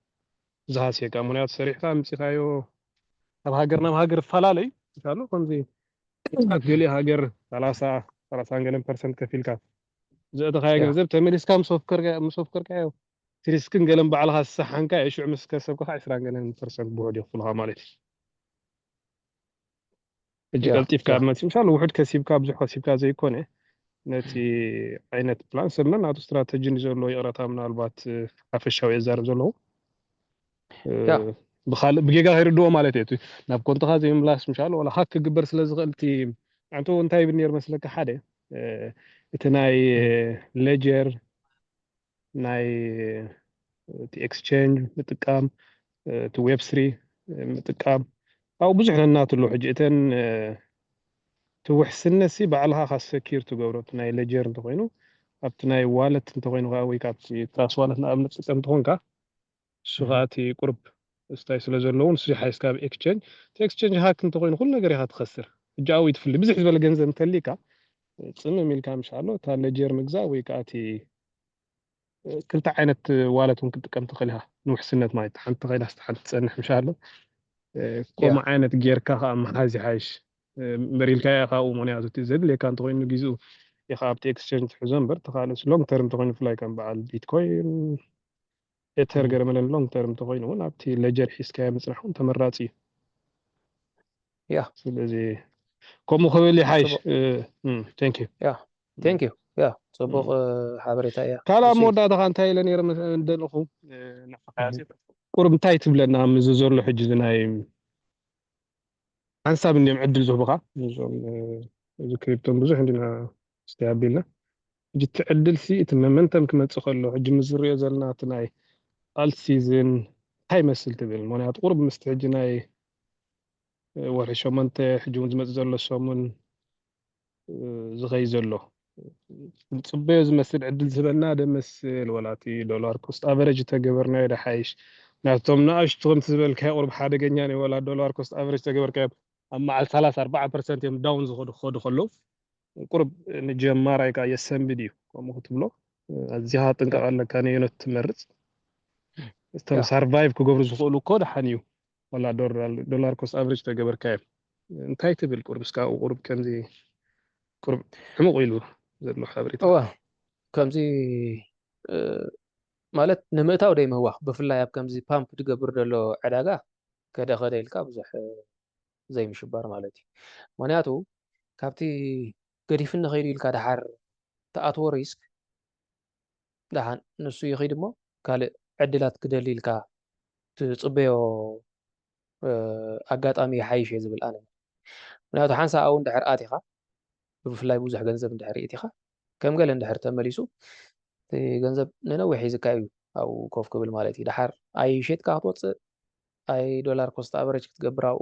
زهاسي كامونيات سريح كامسي خايو أب هاجر فلالي قالوا كنزي أقولي هاجر 30% كفيل كاف زاد خايا جنزب تمليس كام مسوفكر كايو تريسكن قلم بعلها السحن كاي شو مسكسب كاي 20% بوعد يخفلها مالتي اجي قلتيف كاب ما ان شاء الله وحد كسيب كاب بزح كسيب كاب زي كونه نتي عينت بلان سرنا ناتو استراتيجي نزلو يقراتا منالبات عفشاو يزارب زلو بخال بجيجا هيردو مالتي ناب كنت خازي ملاس ان شاء الله ولا حق قبر سلازغلتي انتو انتاي بنير مسلك حدا اتناي ليجر ناي تي اكسشينج متقام تو ويب 3 متقام او بزح لنات له حجتن توحسن سي بعلها خاص سكير تغورت ناي ليجر انت خوينو ابتناي والت انت خوينو غاوي كابتي تراس والت نابن تسم تخونكا شغاتي قرب استاي سلازلون سي حيس كاب اكسشينج تي اكسشينج هاك انت خوينو كل نغير هتخسر جاوي تفل بزح زبل ገንዘብ ተሊካ ጽም ሚልካ ምሻሎ ታ ለጀር ምግዛ ወይ ካቲ كلتا عينت والتهم كنت كم تخليها نوح سنة ما يتحنت غير استحنت تسنح مشالله كوم عينت جير كها محازي عايش مريل كايا خاو منيازو تزد اللي كان تغين نجيزو يخاب تكسشينج حزام برت خالص لونج تيرم تغين فلاي كان بعد بيتكوين اثر من اللونج تيرم تغين هون ابتي لجر حس كايا مسرحون تمراتي يا سلازي كوم خولي عايش ثانك يو يا ثانك يو يا صبغ حبريتا يا كلا مودا دغان تايل نير ندلخو نفقاسي قرب تاي تبلنا مززور له حجز ناي حساب اني معدل زهبقه نزوم كريبتو بزح عندنا استيابيلنا جت عدل سي تممنتم كمتص خلو حج مزريه زلنا تناي ال سيزن هاي مسل تبل مونات قرب مستعجناي وري شومنت حجون زمت زلو شومن زغي زلو صبي زمسل عدل زبلنا دمسل ولاتي دولار كوست افريج تجبرنا يدا حايش ناتهم ناش تغم تزبل كاي قرب حادقنياني ولا دولار كوست افريج تجبر كاي اما على 3-4% يم داون خود خلو قرب نجمار ايكا يسم فيديو كما كتبلو ازيها طنقق على كان ينت تمرص استم سرفايف كغبر زخولو كود حنيو ولا دولار كوست افريج تجبر كاي انتي تبل قرب سكا قرب كنزي قرب حمق يلو زلو حبريتا كمزي ማለት ንምእታው ደይ መዋህ ብፍላይ ኣብ ከምዚ ፓምፕ ትገብር ዘሎ ዕዳጋ ከደ ኢልካ ብዙሕ ዘይምሽባር ማለት እዩ ምክንያቱ ካብቲ ገዲፍን ንኸይዱ ኢልካ ድሓር ተኣትዎ ሪስክ ድሓን ንሱ ይኸይድ እሞ ካልእ ዕድላት ክደሊ ኢልካ ትፅበዮ ኣጋጣሚ ይሓይሽ እየ ዝብል ኣነ ምክንያቱ ሓንሳ እውን ድሕር ኣቲኻ ብፍላይ ብዙሕ ገንዘብ እንድሕር ኢቲኻ ከም ገለ እንድሕር ተመሊሱ ገንዘብ ንነዊሕ ሒዝካ እዩ ኣብኡ ኮፍ ክብል ማለት እዩ ድሓር ኣይ ሸጥካ ክትወፅእ ኣይ ዶላር ኮስት ኣቨሬጅ ክትገብር ኣብኡ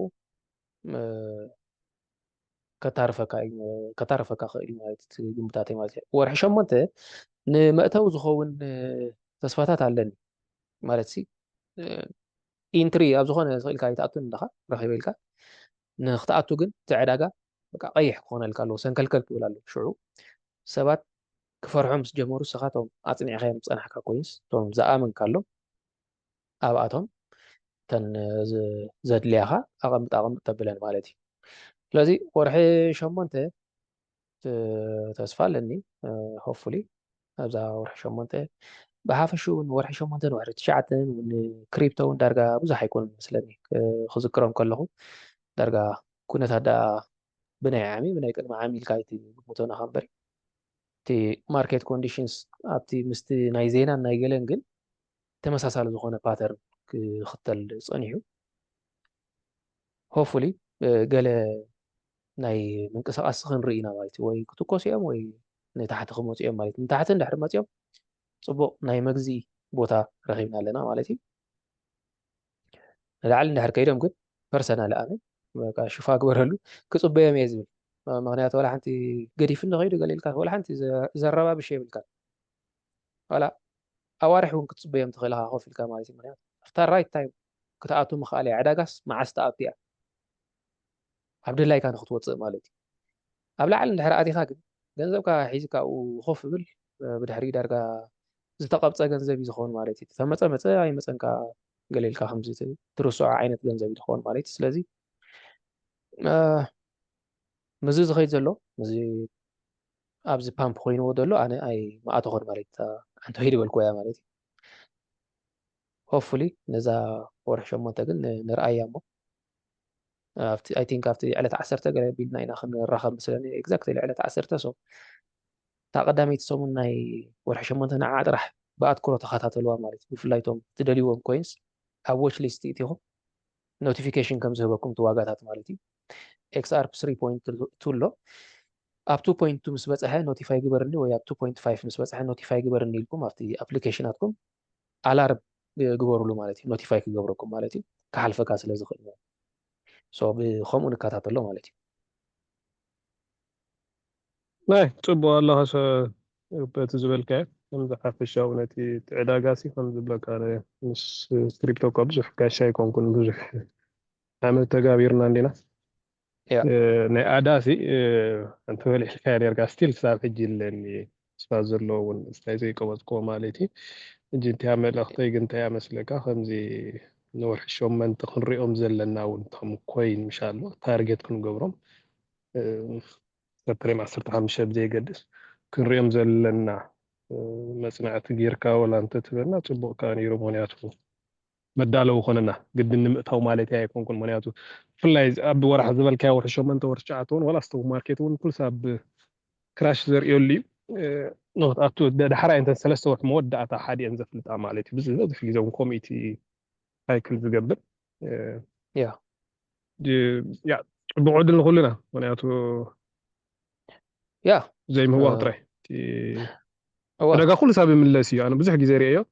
ከታርፈካ ክእል ማለት ግምታተይ ማለት እዩ ወርሒ 8 ንመእተው ዝኸውን ተስፋታት ኣለኒ ማለት ሲ ኢንትሪ ኣብ ዝኾነ ስኢልካ ይተኣቱ እንደኻ ረኺበ ኢልካ ንኽትኣቱ ግን ትዕዳጋ በቃ ቀይሕ ክኾነልካ ኣለዎ ሰንከልከል ክብል ኣሎ ሽዑ ሰባት ክፈርሖም ምስ ጀመሩ ስኻቶም ኣፅኒዕኻዮም ፀናሕካ ኮይንስ እቶም ዝኣመንካ ኣሎ ኣብኣቶም ተን ዘድልያኻ ኣቐምጥ ተብለን ማለት እዩ ስለዚ ወርሒ 8 ተስፋ ኣለኒ ሆፕፉሊ ኣብዛ ወርሒ 8 ብሓፈሹ እውን ወርሒ 8 ወርሒ 9 ክሪፕቶ እውን ዳርጋ ብዙሕ ኣይኮነን መስለኒ ክዝክሮም ከለኹ ዳርጋ ኩነታት ዳ ብናይ ዓሚ ብናይ ቅድሚ ዓሚ ኢልካ ይትግምቶና ኸምበሪ እቲ ማርኬት ኮንዲሽንስ ኣብቲ ምስቲ ናይ ዜናን ናይ ገለን ግን ተመሳሳሊ ዝኾነ ፓተርን ክኽተል ፀኒሑ ሆፕፉሊ ገለ ናይ ምንቅስቃስ ክንርኢ ኢና ማለት እዩ ወይ ክትኮስ እዮም ወይ ንታሕቲ ክመፁ እዮም ማለት እዩ ንታሕቲ እንድሕር መፅኦም ፅቡቕ ናይ መግዚ ቦታ ረኺብና ኣለና ማለት እዩ ንላዕሊ እንድሕር ከይዶም ግን ፐርሰናል ኣነ በቃ ሽፋ ግበረሉ ክፅበዮም እየ ዝብል ምክንያቱ ወላ ሓንቲ ገዲፍን ንኸይዱ ገለ ኢልካ ወላ ሓንቲ ዘረባብሽ የብልካ ወላ ኣዋርሒ እውን ክትፅበዮም ትኽእል ኢኻ ኮፍ ኢልካ ማለት እዩ ምክንያቱ ኣፍታ ራይት ታይም ክትኣቱ ምኽኣል እያ ዕዳጋስ መዓዝ ተኣቱ እያ ኣብ ድላይካ ንኽትወፅእ ማለት እዩ ኣብ ላዕሊ እንድሕር ኣቲኻ ግን ገንዘብካ ሒዝካ ኮፍ ብል ብድሕሪ ዳርጋ ዝተቐብፀ ገንዘብ እዩ ዝኸውን ማለት እዩ ተመፀ መፀ ኣይመፀንካ ገለ ኢልካ ከምዚ ትርስዖ ዓይነት ገንዘብ እዩ ዝኸውን ማለት እዩ ስለዚ ምዝ ዝኸይድ ዘሎ ምዚ ኣብዚ ፓምፕ ኮይንዎ ዘሎ ኣነ ኣይ ማኣተኾን ማለት ሓንቲ ኸይድ በልክዎ እያ ማለት እዩ ሆፕፉሊ ነዛ ወርሒ 8 ግን ንርኣያ እሞ ኣይ ቲንክ ኣብቲ ዕለት 10 ገለ ቢልና ኢና ክንራኸብ ምስለኒ ኤግዛክትሊ ዕለት 10 ሶ እታ ቀዳመይቲ ሰሙን ናይ ወርሒ 8 ንዓ ጥራሕ ብኣትኩሮ ተኸታተልዋ ማለት እዩ ብፍላይ እቶም ትደልይዎም ኮይንስ ኣብ ዎች ሊስት ኢቲኹም ኖቲፊኬሽን ከም ዝህበኩም ትዋጋታት ማለት እዩ ኤክስኣርፕ 3.2 ኣሎ ኣብ 2.2 ምስ በፅሐ ኖቲፋይ ግበርኒ ወይ ኣብ 2.5 ምስ በፅሐ ኖቲፋይ ግበርኒ ኢልኩም ኣብቲ ኣፕሊኬሽናትኩም ኣላርም ግበርሉ ማለት እዩ ኖቲፋይ ክገብረኩም ማለት እዩ ክሓልፈካ ስለ ዝኽእል ሶ ብከምኡ ንከታተሎ ማለት እዩ ናይ ፅቡቅ ኣለኻስ በቲ ዝበልካዮ ከምዚ ሓፈሻዊ ነቲ ዕዳጋ ሲ ከም ዝብለካ ምስ ክሪፕቶ እኳ ብዙሕ ጋሻ ኣይኮንኩን ብዙሕ ዓመት ተጋቢርና እንዲና ናይ ኣዳሲ እንተ በሊሕካ ነርካ ስቲል ክሳብ ሕጂ ኣለኒ ተስፋ ዘለዎ እውን ስታይ ዘይቀበፅክዎ ማለት እዩ እጂ እንተያ መልእኽተይ ግን እንታይ መስለካ ከምዚ ንወርሒ 8 ክንሪኦም ዘለና እውን ከም ኮይን ምሻሎ ታርጌት ክንገብሮም ሰፕሬም 15 ብዘይገድስ ክንሪኦም ዘለና መፅናዕቲ ጌርካ ወላ እንተትበልና ፅቡቅ ከዓ ነይሩ ምክንያቱ መዳለው ኮነና ግድን ንምእታው ማለት ኣይኮንኩን ምክንያቱ ብፍላይ ኣብ ወርሒ ዝበልካዮ ወርሒ 8 ወርሒ 9 እውን ወላ ስቶክ ማርኬት እውን ኩሉ ሰብ ክራሽ ዘርእየሉ እዩ ንኽትኣቱ ድሕራይ እንተን 3 ወርሒ መወዳእታ ሓዲአን ዘፍልጣ ማለት እዩ ብዙሕ ግዜ እውን ኮሚቲ ሳይክል ዝገብር ያ ፅቡቅ ዕድል ንኩልና ምክንያቱ ያ ዘይምህዋኽ ጥራይ أنا كل سبب من اللاسي أنا بزح جزيرية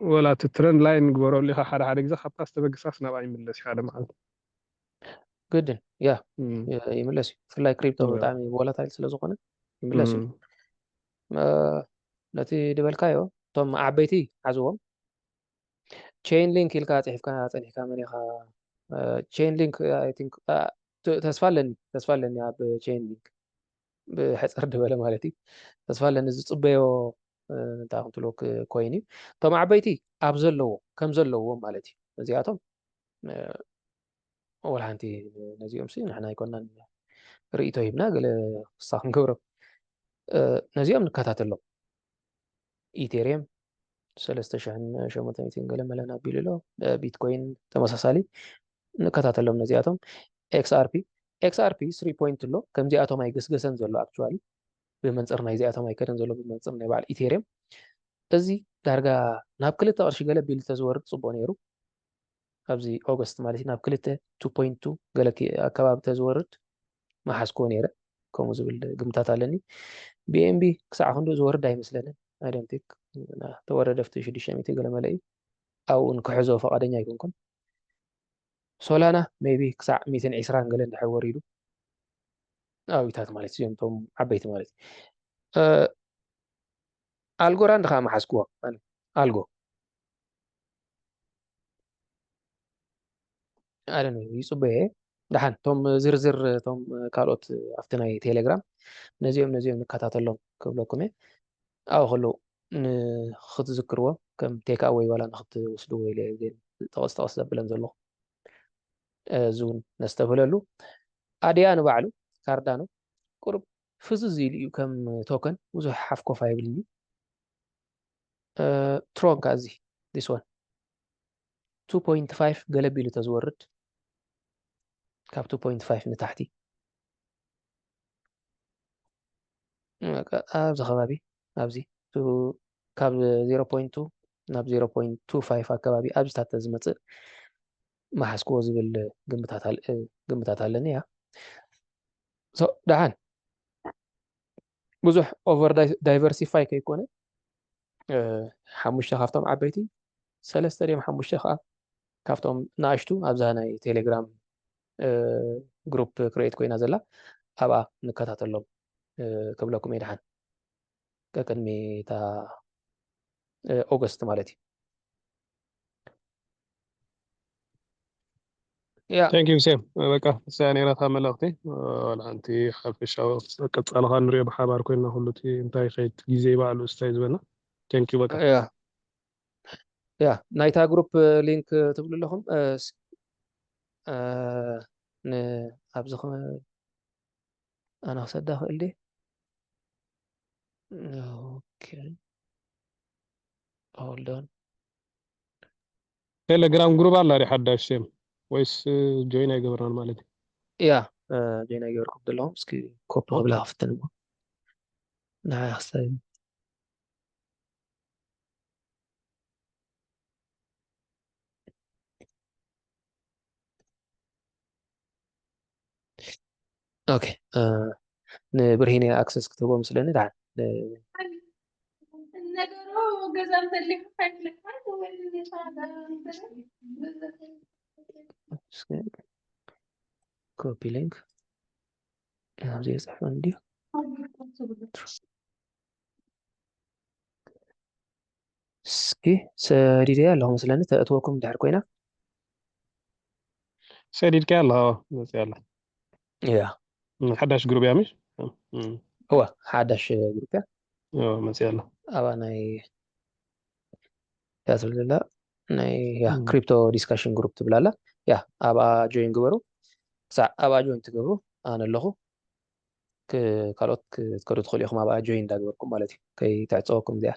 ولا تترند لاين جبروا لي حدا حدا جزء خطأ استبقى نبعي من اللاسي هذا معه جدا يملسي في اللاي كريبتو بتاعمي ولا تايل سلازوقنا يملسي التي دبلكايو توم عبيتي عزوهم تشين لينك إلكا تحفكا تنحكا منيخا تشين لينك I think تسفلني يا بتشين لينك بحصر دبل مالتي تسفلني زصبيو انت قلت لك كويني توم عبيتي ابزلو كم زلو مالتي زياتهم أول حانتي نزيهم سين إحنا يكوننا رئيتو يبنا قال صاحن كبره نزيهم نكتاتلو إيثيريوم سلستشحن شمتين قال ملنا بيلو بيتكوين تمساسالي نكتاتلهم نزياتهم XRP 3 لو كم زياتهم أي قسقسن زلو actually بمنصرنا زياتهم أي كرن زلو بمنصرنا يبع إيثيريوم أزي دارجا نابكلة أرشي قال بيل تزور صبونيرو أبزي أوغست مالتي نابكلة 2.2 قال كي أكباب تزورت ما حسكون يرى كم زبل قمتات علني بي ام بي كساع هندو زور داي مثلا I don't think أنا تورد دفتش دي شامي تقول ملاي أو نكحزو فقدني يكونكم سولانا maybe كساع 220 قال ندحور وريدو أو يتات مالتي يوم توم عبيت مالتي ألغو راند خام حسكوا أنا ألغو I don't know يصبه دحن توم زر توم كالوت أفتناي تيليجرام نزيهم نكتاتلهم كبلكم أو خلو نخد ذكروه كم تيك أوي ولا نخد وسدوه إلى زين توس بلن زلو زون نستقبله أديانو بعلو كاردانو قرب فززي لي كم توكن وزو حف كوفاي بلي ترون كازي this one 2.5 قلبي لتزورد كاب 2.5 نتحتي أبز خبابي أبزي تو كاب 0.2 ناب 0.25 أكبابي أبز تاتزمت ما حسكو زبل قمتات علني يا دعان بزح اوفر دايفرسيفاي كيكون حموشته خافتم عبيتي سلسته ديم حموشته خا كافتم ناشتو ابزاناي تيليجرام جروب كرييت كوينا زلا ابا نكتاتلهم قبلكم يدحن كقدمي تا اوغست مالتي يا ثانك يو سيم بقى ثاني راه ملختي ولا انت حفشاو قصالها نري بحبار كنا هلتي انتي خيت غيزي بعلو استاذ بنا ثانك يو بقى يا نايتا جروب لينك تقول لهم ن ابزخم انا صدق اللي اوكي hold on تيليجرام جروب الله ري حداش سيم ويس جوين يقبرنا مالتي يا جينا يوركم دلهم سكي كوب قبلها في التنمو نعم أحسن أوكي نبرهيني أكسس كتبه مثلا دعان كوبي لينك زي صح عندي سكي سريريا اللهم مثلا تأتوكم دحر كوينا سيدي كالله بس يلا يا حداش جروب يا مش هو حداش جروبيا بس يلا أبا ناي يا سلام يا كريبتو ديسكشن جروب تبلالا يا أبا جوين جبرو سا أبا جوين تجبرو أنا اللهو كالوت كرو تدخل يخما أبا جوين داجوركم مالتي كي تعطوكم ده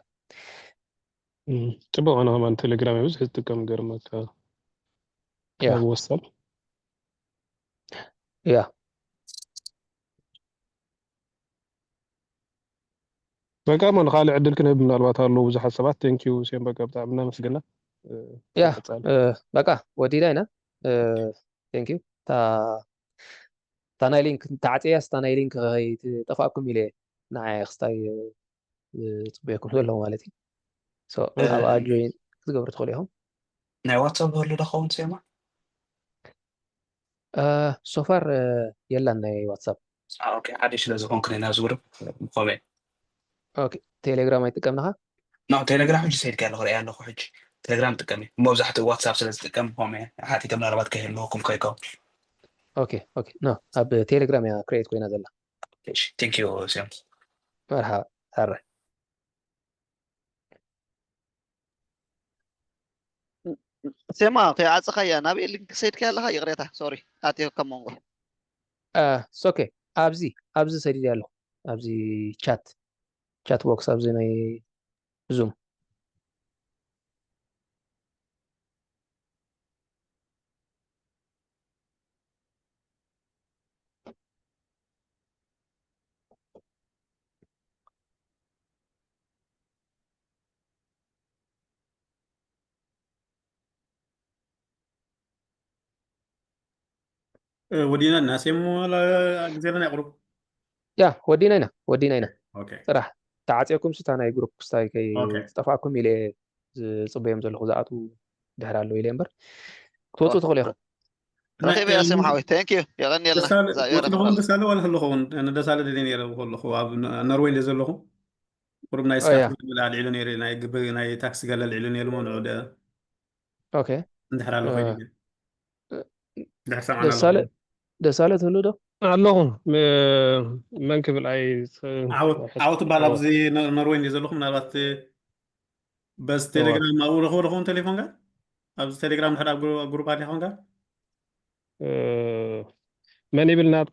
تبغى أنا من تليجرام بس هستكم قرمك وصل يا بقى من خالي عدل كنا بنالبات هالو وزح السبات ثانك يو سيم بقى بتاعنا مسجنا يا بقى ودي داينا ثانك يو تا تانا لينك تعطيها تانا لينك تفاكم إليه ንዓይ ክስታይ ፅቡየኩም ዘለዎ ማለት እዩ እ- ኣብኣ ጆይን ክትገብሩ ትኽእሉ ኢኹም ናይ ዋትሳፕ ዝህሉ ዶ ኸውን ሰማ ሶፋር የላን ናይ ዋትሳፕ ኦኬ ሓደሽ ስለ ዝኾንኩ ናብ ዝውርብ ከመይ ኦኬ ቴሌግራም ኣይጥቀምናኻ ናው ቴሌግራም ሕጂ ሰይድካ ኣለኹ ሪኣ ኣለኹ ሕጂ ቴሌግራም ጥቀም መብዛሕትኡ ዋትሳፕ ስለ ዝጥቀም ከመይ ሓቲተ ምናልባት ከይህልወኩም ከይከው ኦኬ ኦኬ ኖ ኣብ ቴሌግራም እያ ክሬት ኮይና ዘላ ቴንክ ዩ ሰም መርሓባ ሃራይ ሴማ ከይዓፅኻያ ናብየ ሊንክ ሰይድካ ኣለኻ ይቕሬታ ሶሪ ኣትዮ ከም መንጎ ኦኬ ኣብዚ ሰዲድ ኣለኹ ኣብዚ ቻት ቦክስ ኣብዚ ናይ ዙም ودينا الناس يمو لا جزيرنا يقرب ያ ወዲና ኢና اوكي ጥራሕ ተዓፅየኩም ስታ ናይ ግሩፕ ክስታይ اوكي ዝጠፋእኩም ኢለ ዝፅበዮም ዘለኹ ዝኣቱ ድሕር ኣለዉ ኢለ እምበር ክትወፁ ትኽእሉ ኢኹም ረኺበ ያ ሴማ ሓወይ ቴንክ ዩ የቐኒየልና وتلهم دسالة ولا هلخون أنا دسالة دين يرى هلخو نروين دزلخو قرب ناي سكاف ولا العلون يري ناي جب ناي تاكسي قال العلون يري مون عود اوكي ندحر على خير دحر سمعنا دسالة هلو ده ኣለኹም መንክብል ኣይ عاوت بالاب زي نروين دزلخو من الوقت بس تليجرام أو رخون تليفون قال أبز تليجرام دحر جروب عليه هون قال መን ይብል ናብ